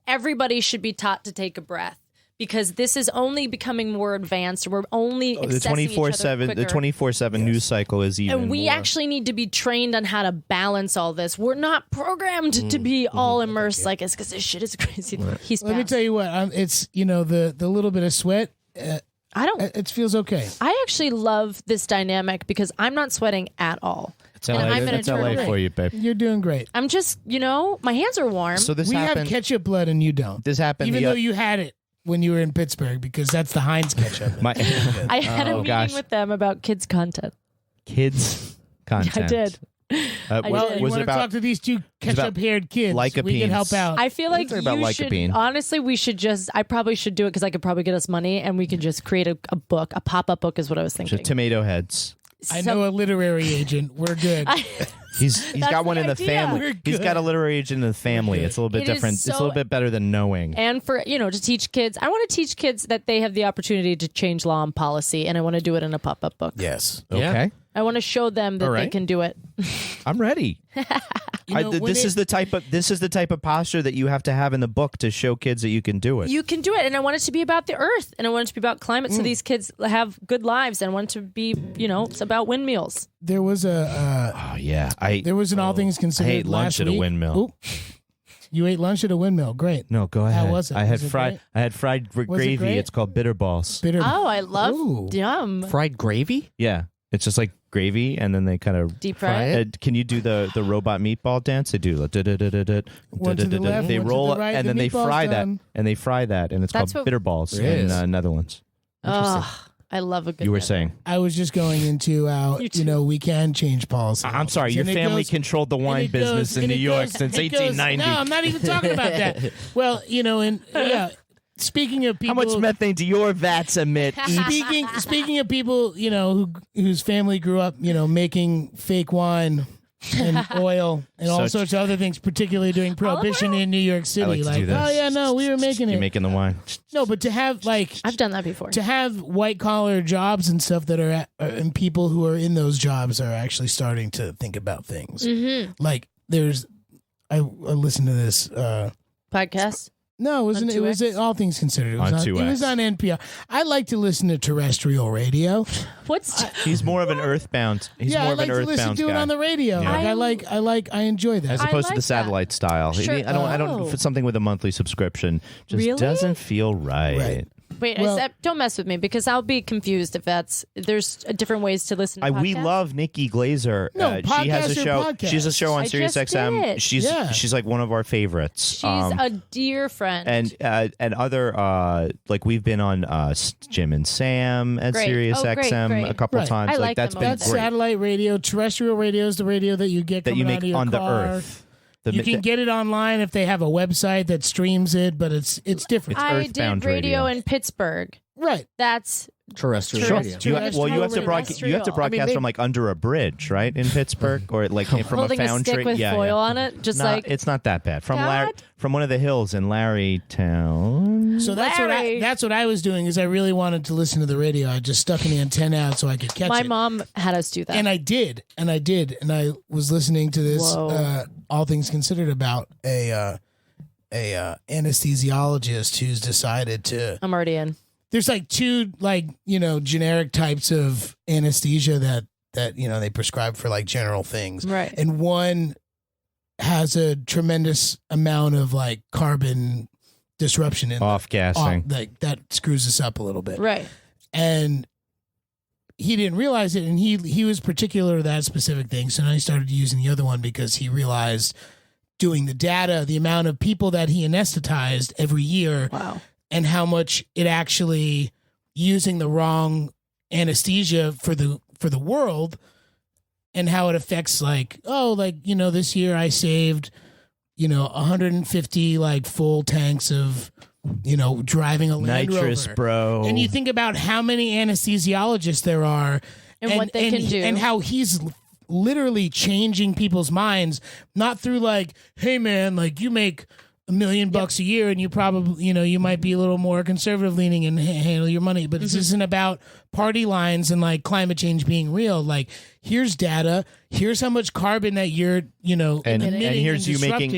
everybody should be taught to take a breath, because this is only becoming more advanced. We're only The accessing each other 24/7 the quicker. 24/7 news cycle is even. And we more. actually need to be trained on how to balance all this. We're not programmed to be all immersed like this, because this shit is crazy. He's Let me passed. tell you what. It's the little bit of sweat. I don't. It feels okay. I actually love this dynamic because I'm not sweating at all. It's and LA, I'm gonna that's turn LA away. for you, babe. You're doing great. I'm just, my hands are warm. So this We have happened. ketchup blood and you don't. This happened. Even the, though you had it when you were in Pittsburgh, because that's the Heinz ketchup. my I had a Oh, meeting gosh. with them about kids content. kids content. I did. Was, Well, did. you was want it to talk about? to these 2 ketchup-haired kids? lycopenes. We can help out. I feel like They're about you should, lycopene. honestly, we should I probably should do it because I could probably get us money and we could just create a book, a pop-up book is what I was thinking. Just tomato heads. I know a literary agent. We're good. He's That's got one the in the idea. family. We're He's good. got a literary agent in the family. It's a little bit It is different. It's a so- little bit better than knowing. And for, to teach kids, I want to teach kids that they have the opportunity to change law and policy, and I want to do it in a pop-up book. Yes. Yeah. Okay, I want to show them that All they right. can do it. I'm ready. This is the type of posture that you have to have in the book to show kids that you can do it. You can do it, and I want it to be about the earth, and I want it to be about climate, so these kids have good lives. And I want it to be, it's about windmills. There was Oh yeah, there was an All Things I Considered hate lunch last at a week. windmill. Oop. You ate lunch at a windmill. Great. No, go ahead. How was it? I had Was it fried. great? I had fried gravy. great? It's called bitter balls. Bitter. Oh, I love Ooh. yum. Fried gravy? Yeah, it's just like gravy, and then they kind of. Deep Fry fry. it? Can you do the robot meatball dance? They do. One to the left, They one to roll the right, and the then they meatball's fry done. that, and they fry that, and it's That's called what- bitter balls It in is. Netherlands. Oh, I love a good. You were dinner. saying. I was just going into how You too. we can change policy. I'm sorry. Your And it family goes- controlled the and wine it goes- business in and New it York goes- since it goes- 1890. No, I'm not even talking about that. Well, and yeah. Speaking of people, How much methane do your vats emit? speaking of people, whose family grew up, making fake wine and oil and all Such- sorts of other things, particularly during Prohibition in New York City. like to do this. Oh yeah, no, we were making You're it. making the wine. No, but to have I've done that before. to have white collar jobs and stuff that are and people who are in those jobs are actually starting to think about things. Like there's, I listened to this. Podcast. No, it wasn't. It was 2X? All Things Considered. It was On on, it 2X. was on NPR. I like to listen to terrestrial radio. What's He's more of an earthbound. He's yeah, more I of like an to listen earthbound to it guy. on the radio. Yeah. I enjoy that. As I opposed to like the that. satellite style. Sure. I don't. Oh. For something with a monthly subscription, just Really? doesn't feel right. Right. wait? Well- Don't mess with me because I'll be confused if there's different ways to listen. to We podcasts. love Nikki Glazer. No, she has a podcasts are show. podcasts. She has a show on I Sirius just XM. did. She's like one of our favorites. She's a dear friend. and other like we've been on Jim and Sam at Great. Sirius Oh, great, XM great. a couple Right. times. I Like like that's them been over That's great. satellite radio. Terrestrial radio is the radio that you get That you coming make out of your on the car. earth. The- You can get it online if they have a website that streams it, but it's different. It's I earthbound did radio radio. in Pittsburgh. Right. Terrestrial Terrestrial Sure. radio. You have to broadcast. You have to broadcast from like under a bridge, right, in Pittsburgh, or like from Holding a a foundry. stick with foil on it, just like it's not that bad. From God. from one of the hills in Larrytown. So Larry. that's what I was doing. Is I really wanted to listen to the radio. I just stuck an antenna out so I could catch my it. mom had us do that. And I did, and I was listening to this. Whoa. All Things Considered about a anesthesiologist who's decided to. I'm already in. There's like two generic types of anesthesia that they prescribe for like general things, Right. and one has a tremendous amount of like carbon disruption in Off gassing. like that screws us up a little bit. Right. And he didn't realize it, and he was particular to that specific thing. So then I started using the other one because he realized doing the data, the amount of people that he anesthetized every year, Wow. and how much it actually using the wrong anesthesia for the world, and how it affects this year I saved 150 like full tanks of driving a Land Nitrous, Rover. bro. And you think about how many anesthesiologists there are And what they can do. and how he's literally changing people's minds, not through like, hey man, like you make $1 million a year and you probably, you might be a little more conservative leaning and handle your money, but this isn't about party lines and like climate change being real. Like here's data, here's how much carbon that you're, and emitting here's you disrupting.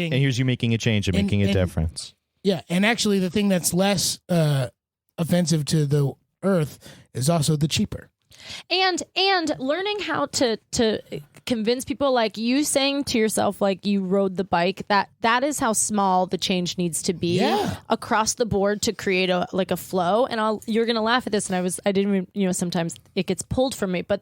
making a change and making a and- difference. Yeah, and actually, the thing that's less offensive to the earth is also the cheaper. And learning how to convince people, like you saying to yourself, like you rode the bike, that is how small the change needs to be across the board to create a flow. And you're gonna laugh at this, and I didn't even, sometimes it gets pulled from me, but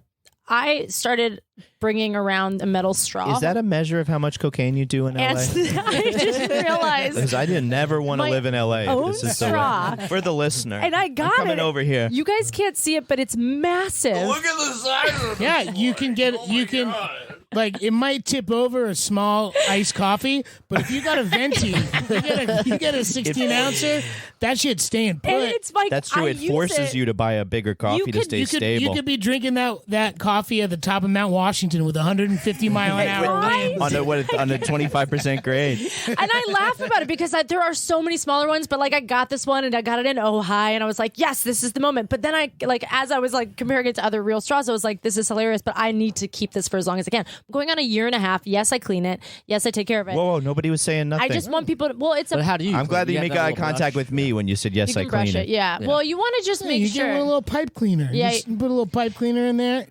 I started bringing around a metal straw. Is that a measure of how much cocaine you do in LA? And I just realized. Because I did never want to My live in LA. own This is straw. for the listener. And I got I'm coming it. over here. You guys can't see it, but it's massive. Look at the size of it. Yeah, you can get like it might tip over a small iced coffee, but if you got a venti, you get a 16 ouncer, that shit's staying put. And it's like That's true. I It use forces you to buy a bigger coffee to stay you stable. could be drinking that coffee at the top of Mount Washington with 150 mile an hour Right? winds. on a 25% grade. And I laugh about it because there are so many smaller ones, but like I got this one and I got it in Ojai and I was like, yes, this is the moment. But then as I was like comparing it to other real straws, I was like, this is hilarious, but I need to keep this for as long as I can. I'm going on a year and a half. Yes, I clean it. Yes, I take care of it. Whoa, nobody was saying nothing. I just want people to, well, it's But a, how do you? I'm glad that you have make eye little contact brush? with me when you said yes, you I can brush clean it. Yeah. Yeah. Well, you want to just make you sure. get a little pipe cleaner. Yeah. You just put a little pipe cleaner in there.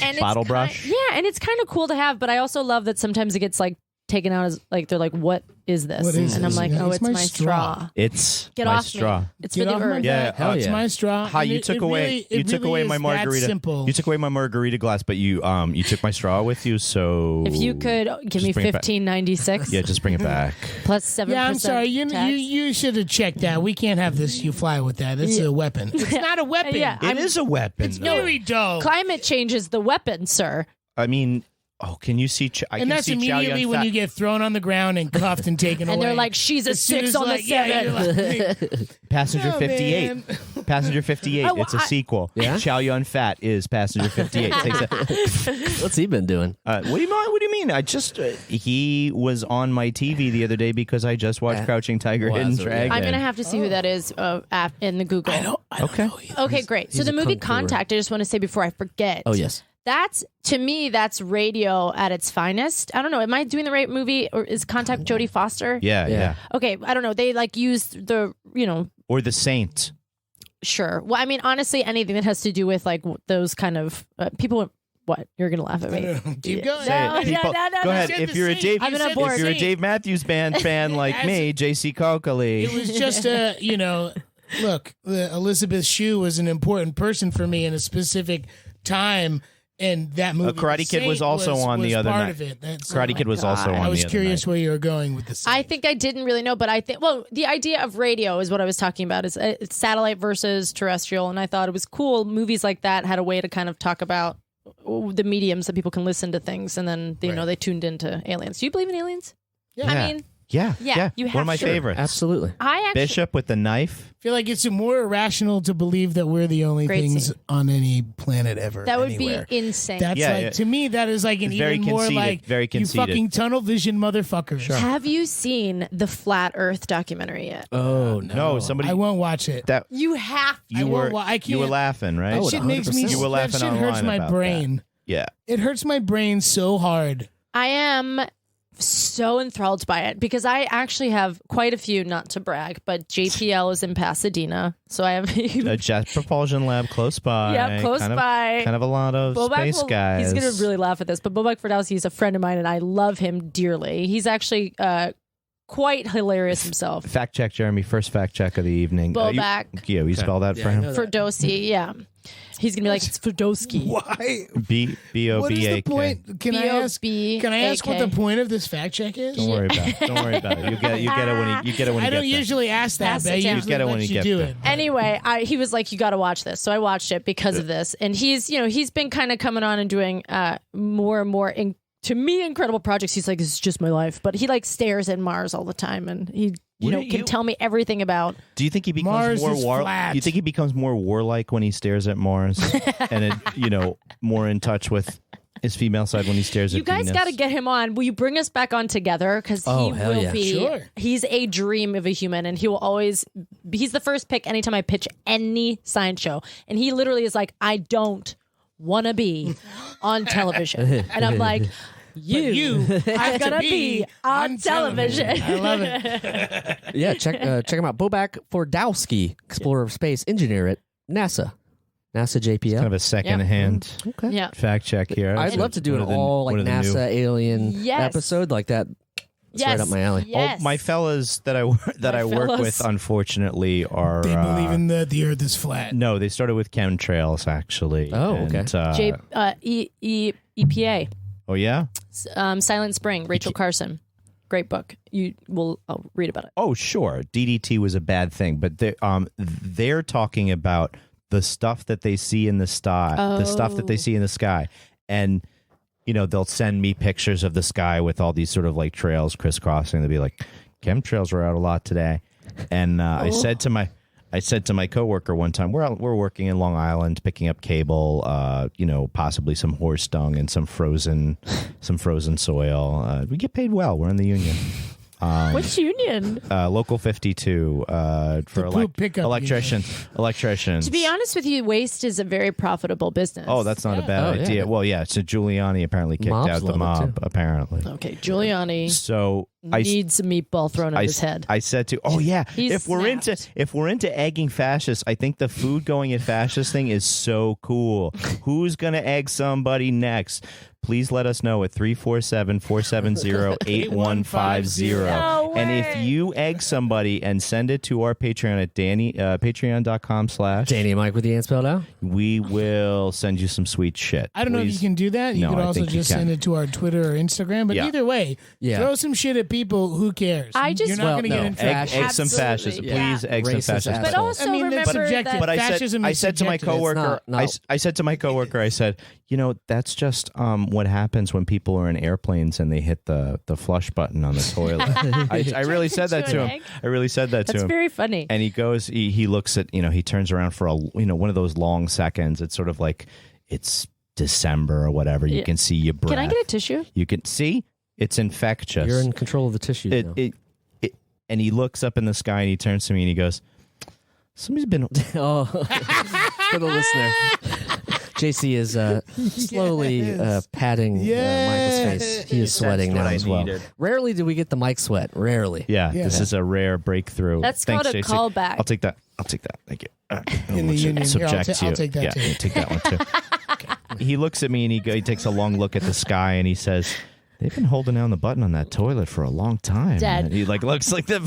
And Bottle it's brush? Yeah, and it's kind of cool to have, but I also love that sometimes it gets like taken out as like they're like, what is this? What is and I'm this? like, Yeah, oh, it's it's my my straw. It's Get my off straw. me. It's Get for the off my earth. Yeah, back. It's yeah. my straw. Hi, And you it- took it away really- it you took really away is my that margarita. simple. You took away my margarita glass, but you took my straw with you. So If you could give me bring it back. $15.96 yeah, just bring it back. plus 7%. Yeah, I'm sorry. You tax. you should have checked that. We can't have this. You fly with that. It's a weapon. It's not a weapon. Yeah. It is a weapon. It's though. very dull. Climate change is the weapon, sir. I mean, can you see? I And can that's see Chow immediately Yun when Fat. you get thrown on the ground and cuffed and taken away. And they're like, she's a As soon 6 as, on like, the yeah, 7. you're like, Passenger Oh, 58. man. Passenger 58. Oh, It's a sequel. Yeah? Chow Yun Fat is Passenger 58. Takes a- What's he been doing? what do you mean? What do you mean? I just he was on my TV the other day because I just watched Crouching Tiger, Well, Hidden that's what- Dragon. I'm going to have to see who that is in the Google. I don't Okay. know either. Okay, great. So he's the a movie kung fu Contact, I just want to say before I forget. Oh yes. That's, to me, that's radio at its finest. I don't know. Am I doing the right movie? Or is Contact Jodie Foster? Yeah, Yeah. yeah. Okay, I don't know. They like used the, Or The Saint. sure. Well, I mean, honestly, anything that has to do with like those kind of people. What? You're going to laugh at me. Keep going. No, Say it. People- no, Go ahead. said If the you're a Saint. Dave, I'm gonna You said abort. if the you're a Saint. Dave Matthews Band fan like As- me, J.C. Coakley. It was just a, look, Elizabeth Shue was an important person for me in a specific time, and that movie. Karate The Kid was Saint also on the other part night. of it. That's, Karate Kid was also on I was the other curious night. where you were going with the Saint. I think I didn't really know, but I think, well, the idea of radio is what I was talking about. It's satellite versus terrestrial, and I thought it was cool. Movies like that had a way to kind of talk about the mediums that people can listen to things, and then they tuned into aliens. Do you believe in aliens? Yeah. I mean, Yeah, Yeah, you One have of my to. favorites. Absolutely. I actually Bishop with the knife. I feel like it's more irrational to believe that we're the only Great things scene. on any planet ever. that would anywhere. be insane. That's Yeah, like yeah. to me. That is like an It's very even more conceited, like very you conceited. fucking tunnel vision motherfuckers. Have you seen the Flat Earth documentary yet? Oh No, somebody I won't watch it. that You have to. you were I you were can't- laughing, right? That Oh, shit makes me. 100%. You were laughing that shit online hurts my about brain. Yeah. It hurts my brain so hard. I am so enthralled by it because I actually have quite a few, not to brag, but JPL is in Pasadena. So I have A jet propulsion lab close by. Yep, close kind by. Kind of a lot of space guys. He's going to really laugh at this, but Bobak Ferdowsi is a friend of mine and I love him dearly. He's actually quite hilarious himself. Fact check, Jeremy. First fact check of the evening. Bobak Yeah, you spell that for him? Ferdowsi, yeah. He's going to be like, it's Ferdowski. Why? B-O-B-A-K. What is the point? Can I ask? Can I ask what the point of this fact check is? Don't worry about it. Don't worry about it. You get it when you get it when you I get don't there. usually ask that, Pass but it I down. usually Get it when let you you get do there. it. Anyway, he was like, you got to watch this. So I watched it because of this. And he's been kind of coming on and doing more and more to me incredible projects. He's like, this is just my life. But he like stares at Mars all the time and he Wouldn't can you- tell me everything about. Do you think he becomes Mars more is flat. You think he becomes more warlike when he stares at Mars, and more in touch with his female side when he stares You at guys Venus? got to get him on. Will you bring us back on together? Because Oh, he hell will yeah. be. Sure. He's a dream of a human, and he will always. He's the first pick anytime I pitch any science show, and he literally is like, I don't want to be on television, and I'm like. You have gotta to be on television. I love it. Yeah, check him out. Bobak Fordowski, explorer of space, engineer at NASA. NASA JPL. kind of a second-hand Okay. Yeah. fact check here. I'd love to do One an of the- all like one of the new- NASA alien Yes. episode like that. It's Yes. right up my alley. Yes. Oh, my fellas that I My work fellas. with, unfortunately, are They believe in the Earth is flat. no. They started with chemtrails, actually. Oh, okay. And, EPA. oh yeah. Silent Spring. Rachel Carson. Great book. I'll read about it. Oh, sure. DDT was a bad thing, but they're talking about the stuff that they see in the sky, the stuff that they see in the sky, and they'll send me pictures of the sky with all these sort of like trails crisscrossing. They'll be like, chemtrails were out a lot today, and I said to my coworker one time, we're working in Long Island picking up cable, possibly some horse dung and some frozen soil. We get paid well. We're in the union. Which union? Local 52 for The poop pickup electricians. To be honest with you, waste is a very profitable business. Oh, that's not a bad Oh, yeah. idea. Well, yeah. So Giuliani apparently kicked Mobs out the love it, mob. too. Apparently. Okay, Giuliani So needs a meatball thrown at his head. I said to, oh yeah, He's if we're into egging fascists, I think the food going at fascist thing is so cool. Who's gonna egg somebody next? Please let us know at 347-470-8150. No And way. if you egg somebody and send it to our Patreon at patreon.com/ Danny and Mike with the ant spelled out. we will send you some sweet shit. I don't know if Please. you can do that. You No, could I also think you just can. send it to our Twitter or Instagram. But Yeah. either way, Yeah. throw some shit at people. Who cares? I just- You're not Well, going to no. get in trouble. Egg some Absolutely. fascists. Yeah. Please egg some Racist fascists. assholes. But also I mean, that's remember subjective. that But Fascism I is said to my subjective. coworker, It's not, no. I said to my coworker, I said, you know, that's just what happens when people are in airplanes and they hit the flush button on the toilet. I really said that to him. Egg? I really said that to That's him. very funny. And he goes, he looks at, he turns around for one of those long seconds. It's sort of like it's December or whatever. You Yeah. can see your breath. Can I get a tissue? You can see it's infectious. You're in control of the tissues now. And he looks up in the sky and he turns to me and he goes, somebody's been Oh, for the listener, JC is slowly patting Michael's face. He is sweating That's now what I as well. needed. Rarely do we get the mic sweat. Rarely. Yeah, Yeah. this is a rare breakthrough. That's Thanks, called a JC. callback. I'll take that. Thank you. In the union. Here, Subject I'll you. take that yeah, too. Take that one too. He looks at me and he takes a long look at the sky and he says, they've been holding down the button on that toilet for a long time. Dead. And he looks like the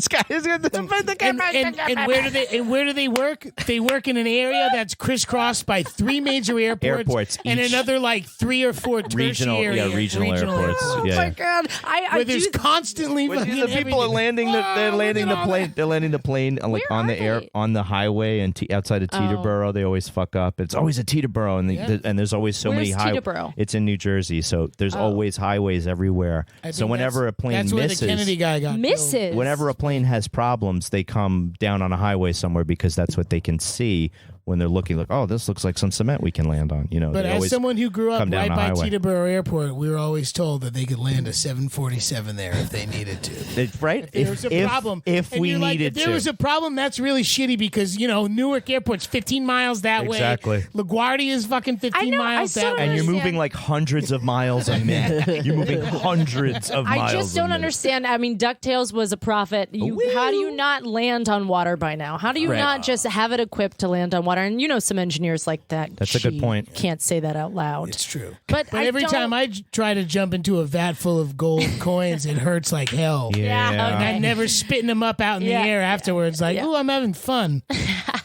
sky is going to And where do they work? They work in an area that's crisscrossed by 3 major airports Each. and another like 3 or 4 regional tertiary regional airports. Oh yeah. my god! I where there's do. constantly Well, fucking the people are everything. landing they're Oh, landing look the at all plane. that. They're landing the plane like Where on the are they? on the highway and outside of Teterboro. They always fuck up. It's always a Teterboro, and Yeah. and there's always so Where's many highways. Teterboro? It's in New Jersey, so there's Oh. always highways everywhere. I So think whenever a plane that's where misses, the Kennedy guy got killed. Misses. whenever a plane has problems, they come down on a highway somewhere because that's what they can see when they're looking. Like, oh, this looks like some cement we can land on. But they as always someone who grew up come down right a by highway. Teterboro Airport, we were always told that they could land a 747 there if they needed to. right. There was a problem. if And we you're like, needed if there to. was a problem, that's really shitty because, Newark Airport's 15 miles that Exactly. way. LaGuardia is fucking 15 I know, I miles still that don't way. and you're understand. moving like hundreds of miles a minute. You're moving hundreds of miles. I just a don't minute. understand. I mean, DuckTales was a prophet. How do you not land on water by now? How do you Right. not just have it equipped to land on water? And some engineers like that. That's a good Gee, point. Can't say that out loud. It's true. But every time I try to jump into a vat full of gold coins, it hurts like hell. Yeah, And okay. I'm never spitting them up out in Yeah. the air afterwards. Like, Yeah. ooh, I'm having fun.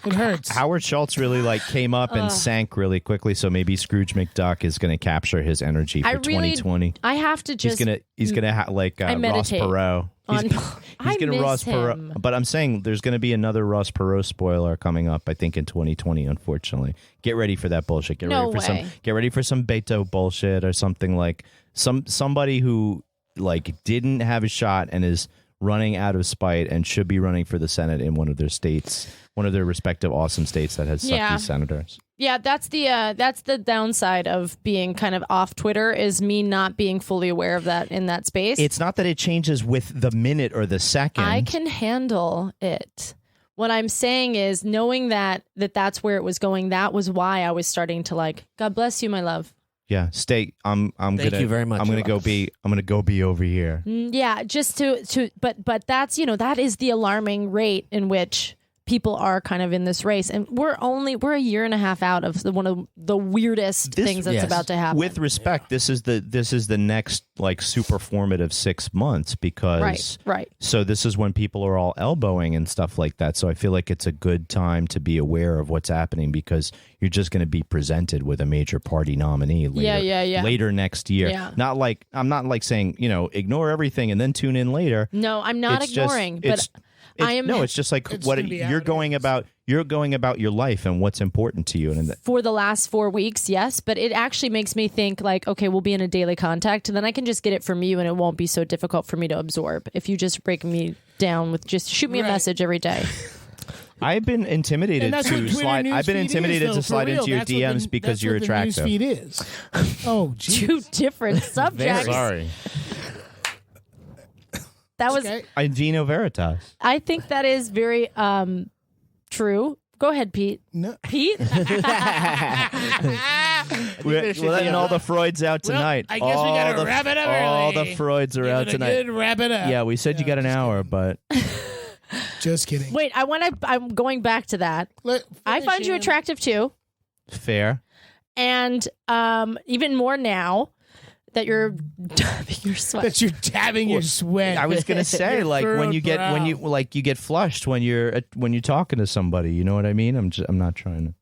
It hurts. Howard Schultz really came up and sank really quickly, so maybe Scrooge McDuck is going to capture his energy for I really 2020. I have to just. He's gonna Ross meditate Perot. on- I He's gonna miss Ross him. Perot, but I'm saying there's gonna be another Ross Perot spoiler coming up. I think in 2020. Unfortunately, get ready for that bullshit. Get No ready for way. Get ready for some Beto bullshit or something like somebody who didn't have a shot and is running out of spite and should be running for the Senate in one of their states, one of their respective awesome states that has sucky Yeah. senators. Yeah, that's the downside of being kind of off Twitter is me not being fully aware of that in that space. It's not that it changes with the minute or the second. I can handle it. What I'm saying is knowing that's where it was going. That was why I was starting to God bless you, my love. Yeah, stay. I'm Thank gonna. you very much. I'm gonna go be over here. Yeah, just but that's that is the alarming rate in which people are kind of in this race, and we're a year and a half out of one of the weirdest things that's yes. about to happen. With respect, this is the next super formative 6 months because right. So this is when people are all elbowing and stuff like that. So I feel like it's a good time to be aware of what's happening because you're just going to be presented with a major party nominee later, Yeah. later next year. Yeah. I'm not saying ignore everything and then tune in later. No, I'm not It's just- ignoring, it's- but I am. No, it's just like It's what gonna be you're out. going about. You're going about your life and what's important to you, and for the last 4 weeks, yes, but it actually makes me think okay, we'll be in a daily contact, and then I can just get it from you, and it won't be so difficult for me to absorb if you just break me down with just shoot me a Right. message every day. I've been intimidated And that's what to Twitter slide. news I've been feed intimidated is, to though, slide for real. into your That's what DMs the- because that's you're what the attractive. news feed is. Oh, geez. Two different subjects. Sorry. That was. Okay. I Vino Veritas. I think that is very true. Go ahead, Pete. No. Pete. We're letting all the Freuds out tonight. I guess we gotta wrap it up All early. the Freuds are Give out it a tonight. good wrap it up. Yeah, we said you got an hour, but Just kidding. Wait, I'm going back to that. I find you attractive too, fair. and even more now that you're dabbing your sweat. That you're tabbing your sweat. I was gonna say, Your like when furrowed you get brow. you get flushed when you're talking to somebody. You know what I mean? I'm not trying to.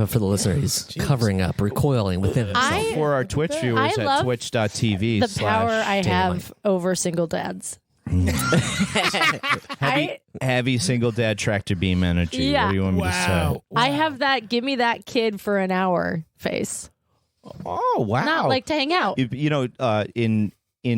For the listener, he's covering up, recoiling within himself. For our Twitch viewers I at love twitch.tv. the power I Daily have over single dads. Heavy single dad tractor beam energy. Yeah. What do you want me to say? Wow. I have that give me that kid for an hour face. Oh wow! Not like to hang out. In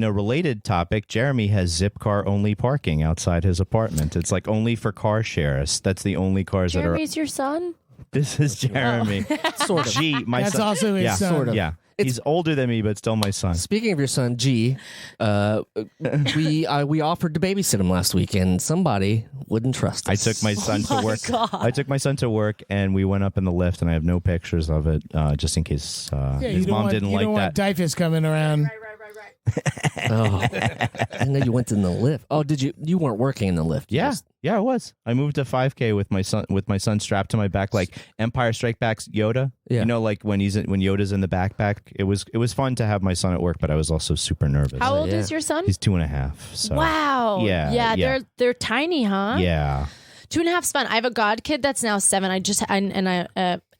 a related topic, Jeremy has Zipcar only parking outside his apartment. It's like only for car shares. That's the only cars Jeremy's your son? that are. This is Jeremy. Sort of. G, my That's son. also his yeah, son. Sort of. Yeah, he's older than me, but still my son. Speaking of your son, G, we offered to babysit him last week, and somebody wouldn't trust I us. took my son to work. God. I took my son to work, and we went up in the lift, and I have no pictures of it, just in case Yeah, his you mom don't didn't want, like you don't that. want Dyfus coming around. Oh, I know you went in the lift. Oh, did you? You weren't working in the lift. You Yeah, just- yeah, it was. I moved to 5K with my son strapped to my back, like Empire Strike Back's Yoda. Yeah. You know, like when Yoda's in the backpack. It was fun to have my son at work, but I was also super nervous. How old yeah. is your son? He's 2.5. So Wow. Yeah, Yeah, yeah. they're tiny, huh? yeah. 2.5's fun. I have a god kid that's now 7.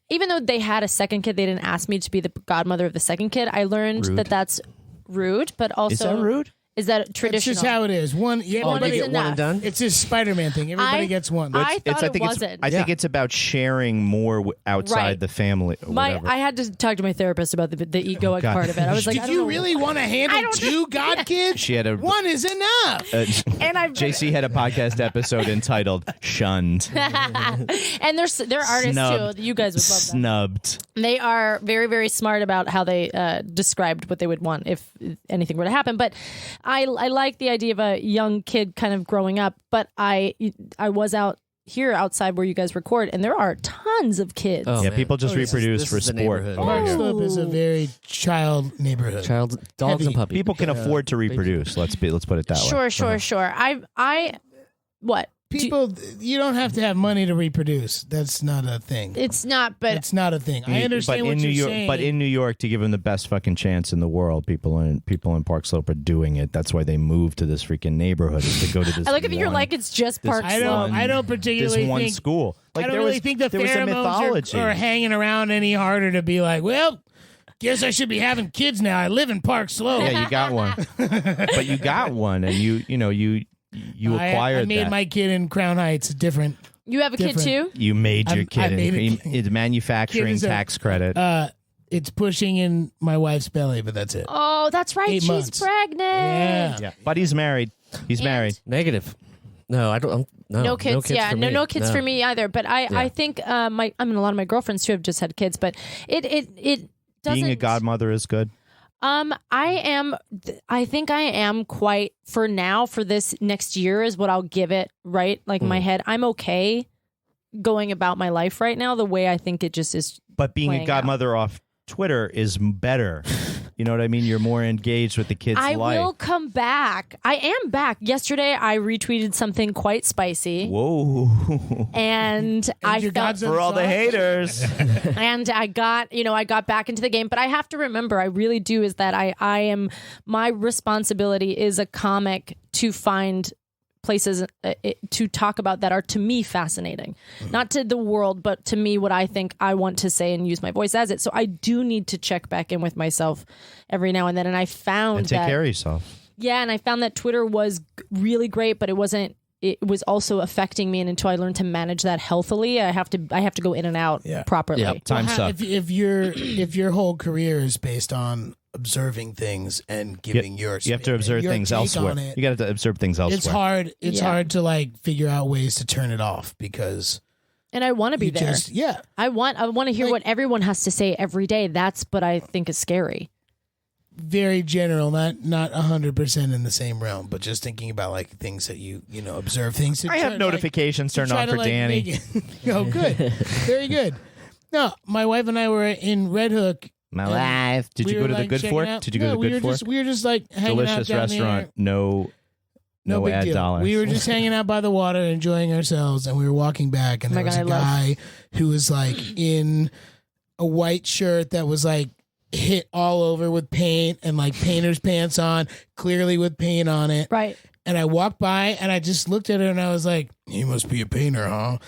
Even though they had a second kid, they didn't ask me to be the godmother of the second kid. I learned Rude. that that's rude, but also Is that rude? Is that That's traditional? just how it is. One, yeah, Oh, One you is get one and enough. done. it's his Spider-Man thing. Everybody gets one. I thought it think wasn't. I think it's about sharing more outside Right. the family. Or whatever. I had to talk to my therapist about the egoic God. part of it. I was like, I Did don't you know. really want to I handle don't- 2 god kids? She had a One is enough. And I've JC had a podcast episode entitled "Shunned," and they're artists Snubbed. too. You guys would love them. snubbed. They are very, very smart about how they described what they would want if anything were to happen. But I like the idea of a young kid kind of growing up. But I was out here outside where you guys record, and there are tons of kids. Oh, Yeah, man. people just This is- reproduce this for is the sport. neighborhood. over Park here. Slope is a very child neighborhood. Child, dogs, Heavy. and puppies. People can afford to reproduce. Let's put it that way. Sure. I what? People, you don't have to have money to reproduce. That's not a thing. It's not, but It's not a thing. I understand but what in you're New York, saying. but in New York, to give them the best fucking chance in the world, people in Park Slope are doing it. That's why they moved to this freaking neighborhood, is to go to this. I look at you're one- like it's just Park I Slope. don't particularly this one think school. Like I don't there really was, think the there was a pheromones mythology. are hanging around any harder to be like, well, guess I should be having kids now. I live in Park Slope. Yeah, you got one, but you got one, and you acquired I made that. my kid in Crown Heights. Different. You have a kid Different. too? You made your I kid made in a kid. manufacturing Kid is a- tax credit. It's pushing in my wife's belly, but that's it. Oh, that's right. 8 She's months. pregnant. Yeah. yeah, but he's married. He's And- married. Negative. No, I don't. No kids, for me. no kids for me either. But I think a lot of my girlfriends too have just had kids. But it doesn't. Being a godmother is good. I think I am quite for now. For this next year is what I'll give it. Right, like my head. I'm okay going about my life right now the way I think it just is. But being a playing godmother off Twitter is better. You know what I mean? You're more engaged with the kid's I life. will come back. I am back. Yesterday, I retweeted something quite spicy, Whoa. and I your felt God's For all the haters. and I got back into the game. But I have to remember, I really do, is that I am, my responsibility is a comic to find places to talk about that are to me fascinating, not to the world, but to me what I think I want to say and use my voice as it. So I do need to check back in with myself every now and then. And I found And take that, care of yourself. yeah, and I found that Twitter was really great, but it wasn't. It was also affecting me, and until I learned to manage that healthily, I have to go in and out properly. Yeah. Time Well, suck. if your whole career is based on observing things and giving your You have to observe your things take elsewhere. on it, You got to observe things elsewhere. it's hard. It's Yeah. hard to like figure out ways to turn it off because And I want to be you there. just I want to hear what everyone has to say every day. That's what I think is scary. very general, not 100% in the same realm, but just thinking about like things that you observe things. I have notifications turned on for Danny. Oh, good, very good. No, my wife and I were in Red Hook. My life. Did you go to the Good Fork? Did you go to the Good Fork? We were just like hanging Delicious out down restaurant. there. No big ad deal. dollars. We were just hanging out by the water, enjoying ourselves, and we were walking back, and there was a guy who was like in a white shirt that was like hit all over with paint and like painter's pants on, clearly with paint on it. Right. And I walked by and I just looked at her and I was like, "You must be a painter, huh?"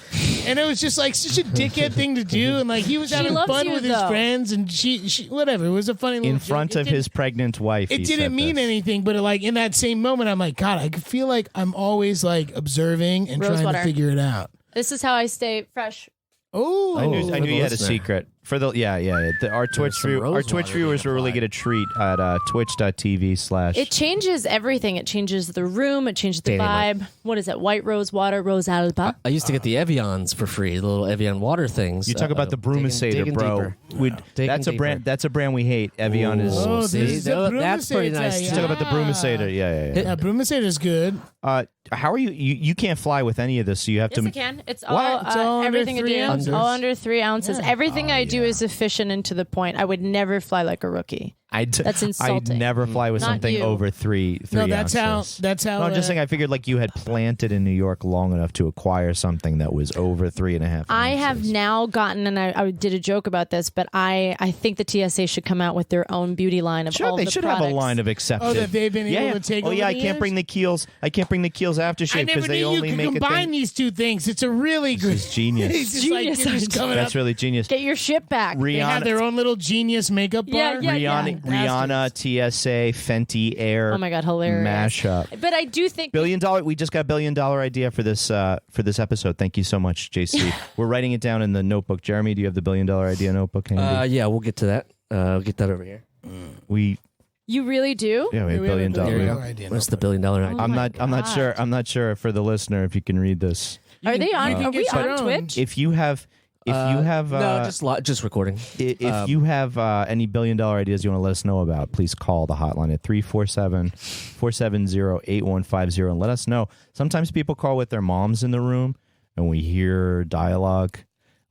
And it was just like such a dickhead thing to do. And like he was having fun with his friends, and she whatever. It was a funny little in front joke. of his pregnant wife. It didn't mean anything, but like in that same moment, I'm like, God, I feel like I'm always like observing and trying to figure it out. This is how I stay fresh. Oh, I knew you had a listener. secret for the our Twitch viewers will really get a treat at twitch.tv/ It changes everything. It changes the room. It changes the Danny, vibe. What is it? White rose water, rose alba. I used to get the Evians for free, the little Evian water things. You talk about the Brumasator, bro. That's a brand. That's a brand we hate. Evian is. Oh, this is the that's pretty Brumasator, nice. You talk about the Brumasator. Yeah. Yeah, Brumasator is good. How are you? You can't fly with any of this, so you have Yes, to. I can. It's What? all, It's all under everything 3 I do. ounces? All under 3 ounces. Yeah. Everything I do is efficient and to the point. I would never fly like a rookie. That's insulting. I'd never fly with Not something you. over three No, that's ounces. how. That's how. No, I'm just saying. I figured like you had planted in New York long enough to acquire something that was over 3.5. I ounces. have now gotten, and I did a joke about this, but I think the TSA should come out with their own beauty line of all They the should products. have a line of accepted. Oh, that they've been able to take. Oh over yeah, I the can't years? bring the keels. I can't bring the keels aftershave I never because they knew you only could make a combine thing. these two things. It's a really good. This is genius. It's just like, Genius you're just coming That's up. really genius. Get your shit back. They have their own little genius makeup bar. Yeah. Rihanna, TSA, Fenty Air. Oh my God, hilarious. Mashup. But I do think $1 billion. We just got $1 billion idea for this episode. Thank you so much, JC. We're writing it down in the notebook. Jeremy, do you have the $1 billion idea notebook handy? Yeah, we'll get to that. I'll get that over here. you really do. We have $1 billion. idea. What's the $1 billion idea? I'm not sure. I'm not sure for the listener if you can read this. Are they on? can Are we get your on own. Twitch? If you have no, just recording. If you have any $1 billion ideas you want to let us know about, please call the hotline at 347-470-8150 and let us know. Sometimes people call with their moms in the room and we hear dialogue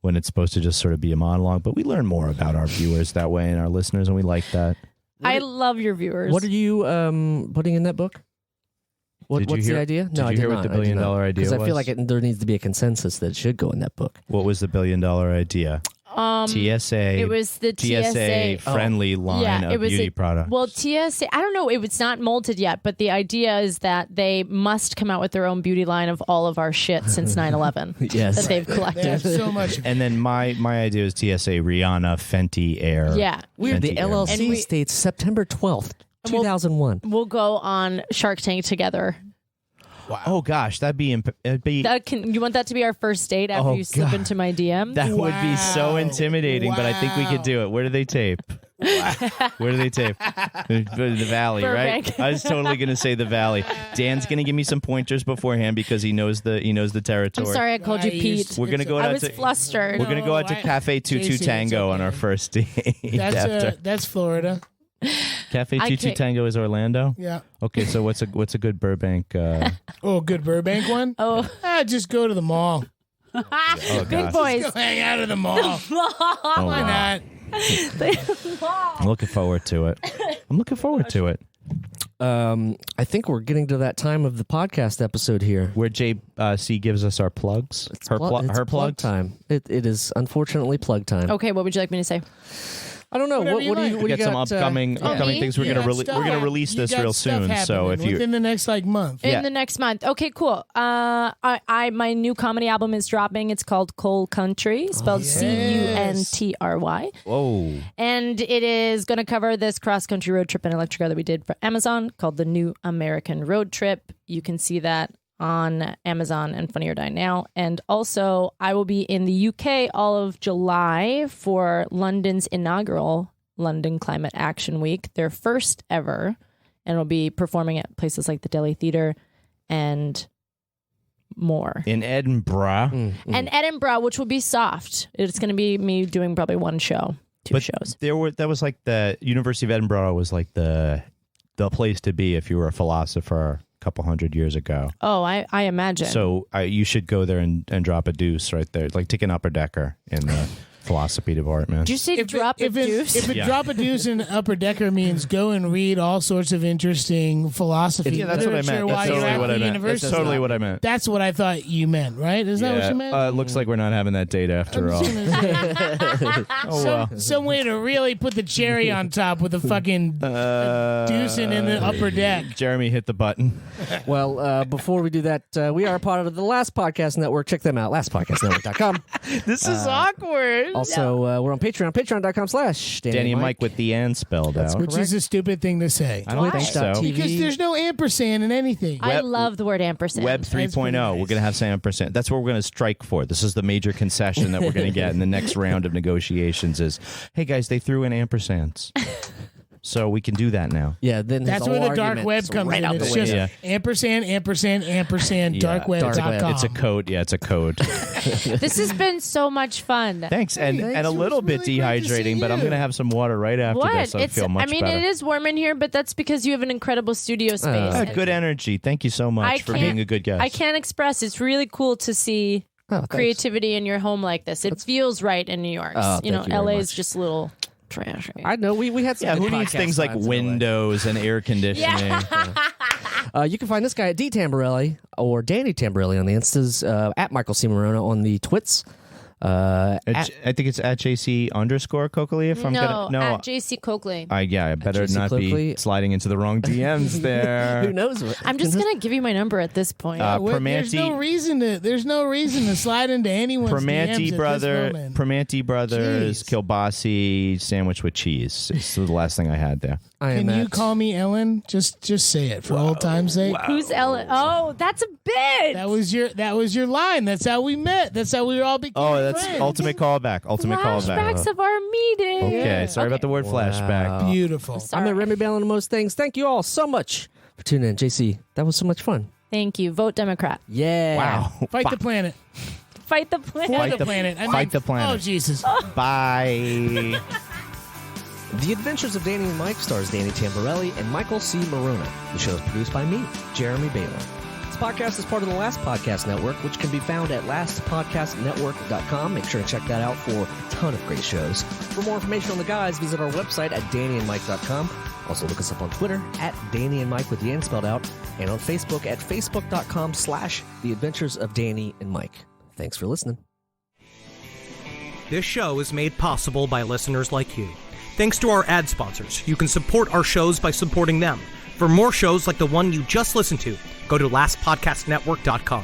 when it's supposed to just sort of be a monologue, but we learn more about our viewers that way and our listeners, and we like that. I love your viewers. What are you putting in that book? Did you What's hear- the idea? did you hear what the $1 billion idea Because I feel was? like there needs to be a consensus that it should go in that book. What was the $1 billion idea? TSA. It was the TSA friendly line of beauty products. Well, TSA, I don't know. It was not molded yet, but the idea is that they must come out with their own beauty line of all of our shit since 9/11 Yes. that they've They collected. have so much. And then my idea is TSA Rihanna Fenty Air. Yeah. Weird. The Fenty Air. LLC And we- states September 12th, And we'll- 2001. We'll go on Shark Tank together. Oh gosh, that'd be You want that to be our first date after Oh, you slip God. into my DM? that would be so Wow. intimidating, but I think we could do it. Where do they tape? Where do they tape? The Valley, Burbank. right? I was totally going to say the Valley. Dan's going to give me some pointers beforehand because he knows the territory. I'm sorry I called you Pete. We're gonna go I out was to flustered. We're going to go out to No, Cafe 22 JC, it's Tango on okay. our first date. after. That's Florida. Cafe I 22 can't- Tango is Orlando. Yeah. Okay, so what's a good Burbank? Oh, good Burbank one. Oh, Just go to the mall. big gosh. boys. Go hang out at the mall. Oh, Why wow. not? I'm looking forward to it. I think we're getting to that time of the podcast episode here. Where JC gives us our plugs. It's Her plug plugs. time. It is unfortunately plug time. Okay, what would you like me to say? I don't know. Whatever What you do you like. what We do you got some got, upcoming me? things. We're gonna release this real soon. So if you within the next month. In the next month. Okay, cool. My new comedy album is dropping. It's called Coal Country, spelled CUNTRY. whoa, And it is going to cover this cross-country road trip in Electrica that we did for Amazon called The New American Road Trip. You can see that on Amazon and Funny or Die Now. And also, I will be in the UK all of July for London's inaugural London Climate Action Week, their first ever. And we'll be performing at places like the Delhi Theatre and more. in Edinburgh. And Edinburgh, which will be soft. It's going to be me doing probably one show. 2 shows. That was like the University of Edinburgh was like the place to be if you were a philosopher a couple hundred years ago. Oh, I imagine. So you should go there and drop a deuce right there, like take an upper decker in the philosophy department. Did you say drop a deuce? If drop a deuce in upper decker means go and read all sorts of interesting philosophy. Yeah, that's what I meant. That's totally what I meant. That's totally what I meant. That's what I thought you meant, right? Is that what you meant? It looks like we're not having that date after all. Some way to really put the cherry on top with a fucking deucing in the upper deck. Jeremy hit the button. Well, before we do that, we are a part of the Last Podcast Network. Check them out, lastpodcastnetwork.com. This is awkward. Also, we're on Patreon, patreon.com/Danny Danny and Mike with the "and" spelled out. Which is a stupid thing to say. I don't think so. Twitch.tv. Because there's no ampersand in anything. I love the word ampersand. Web 3.0. pretty nice. We're going to have some ampersand. That's what we're going to strike for. This is the major concession that we're going to get in the next round of negotiations is, hey, guys, they threw in ampersands. So we can do that now. Yeah, then That's where the dark web comes right in. out the It's window. just ampersand, darkweb.com. It's a code. Yeah, it's a code. This has been so much fun. Thanks. And Thanks. a little It was bit really great to see dehydrating, but I'm you. going to have some water right after What? this. So I feel much better. it is warm in here, but that's because you have an incredible studio space. Good energy. Thank you so much for being a good guest. I can't express. It's really cool to see thanks. creativity in your home like this. It feels right in New York. Oh, thank you very LA is much. just a little trashy. I know we had some. Yeah, good who needs podcast things like times in LA. windows and air conditioning? You can find this guy at D Tamborelli or Danny Tamborelli on the Instas, at Michael C. Morona on the Twits. I think it's at JC_Coakley. If I'm gonna at JC Coakley. I better JC not Coakley. be sliding into the wrong DMs there. Who knows? I'm just gonna give you my number at this point. There's no reason to slide into anyone's DMs at this moment. Primanti Brothers, Jeez. kielbasi sandwich with cheese. This is the last thing I had there. I am Can you at- call me Ellen? Just say it for old time's sake. Who's Ellen? Oh, that's a bit. That was your line. That's how we met. That's how we all became Oh, that's friends. ultimate callback. Ultimate callback. Flashbacks of our meeting. Okay, sorry about the word flashback. Beautiful. I'm at Remy Bell on most things. Thank you all so much for tuning in. JC, that was so much fun. Thank you. Vote Democrat. Yeah. Wow. Fight the planet. Fight the planet. Fight the the- planet. fight the planet. Oh, Jesus. Bye. The Adventures of Danny and Mike stars Danny Tamborelli and Michael C. Morona. The show is produced by me, Jeremy Baylor. This podcast is part of the Last Podcast Network, which can be found at lastpodcastnetwork.com. Make sure to check that out for a ton of great shows. For more information on the guys, visit our website at dannyandmike.com. Also look us up on Twitter at Danny and Mike with the N spelled out, and on Facebook at facebook.com/The Adventures of Danny and Mike. Thanks for listening. This show is made possible by listeners like you. Thanks to our ad sponsors, you can support our shows by supporting them. For more shows like the one you just listened to, go to lastpodcastnetwork.com.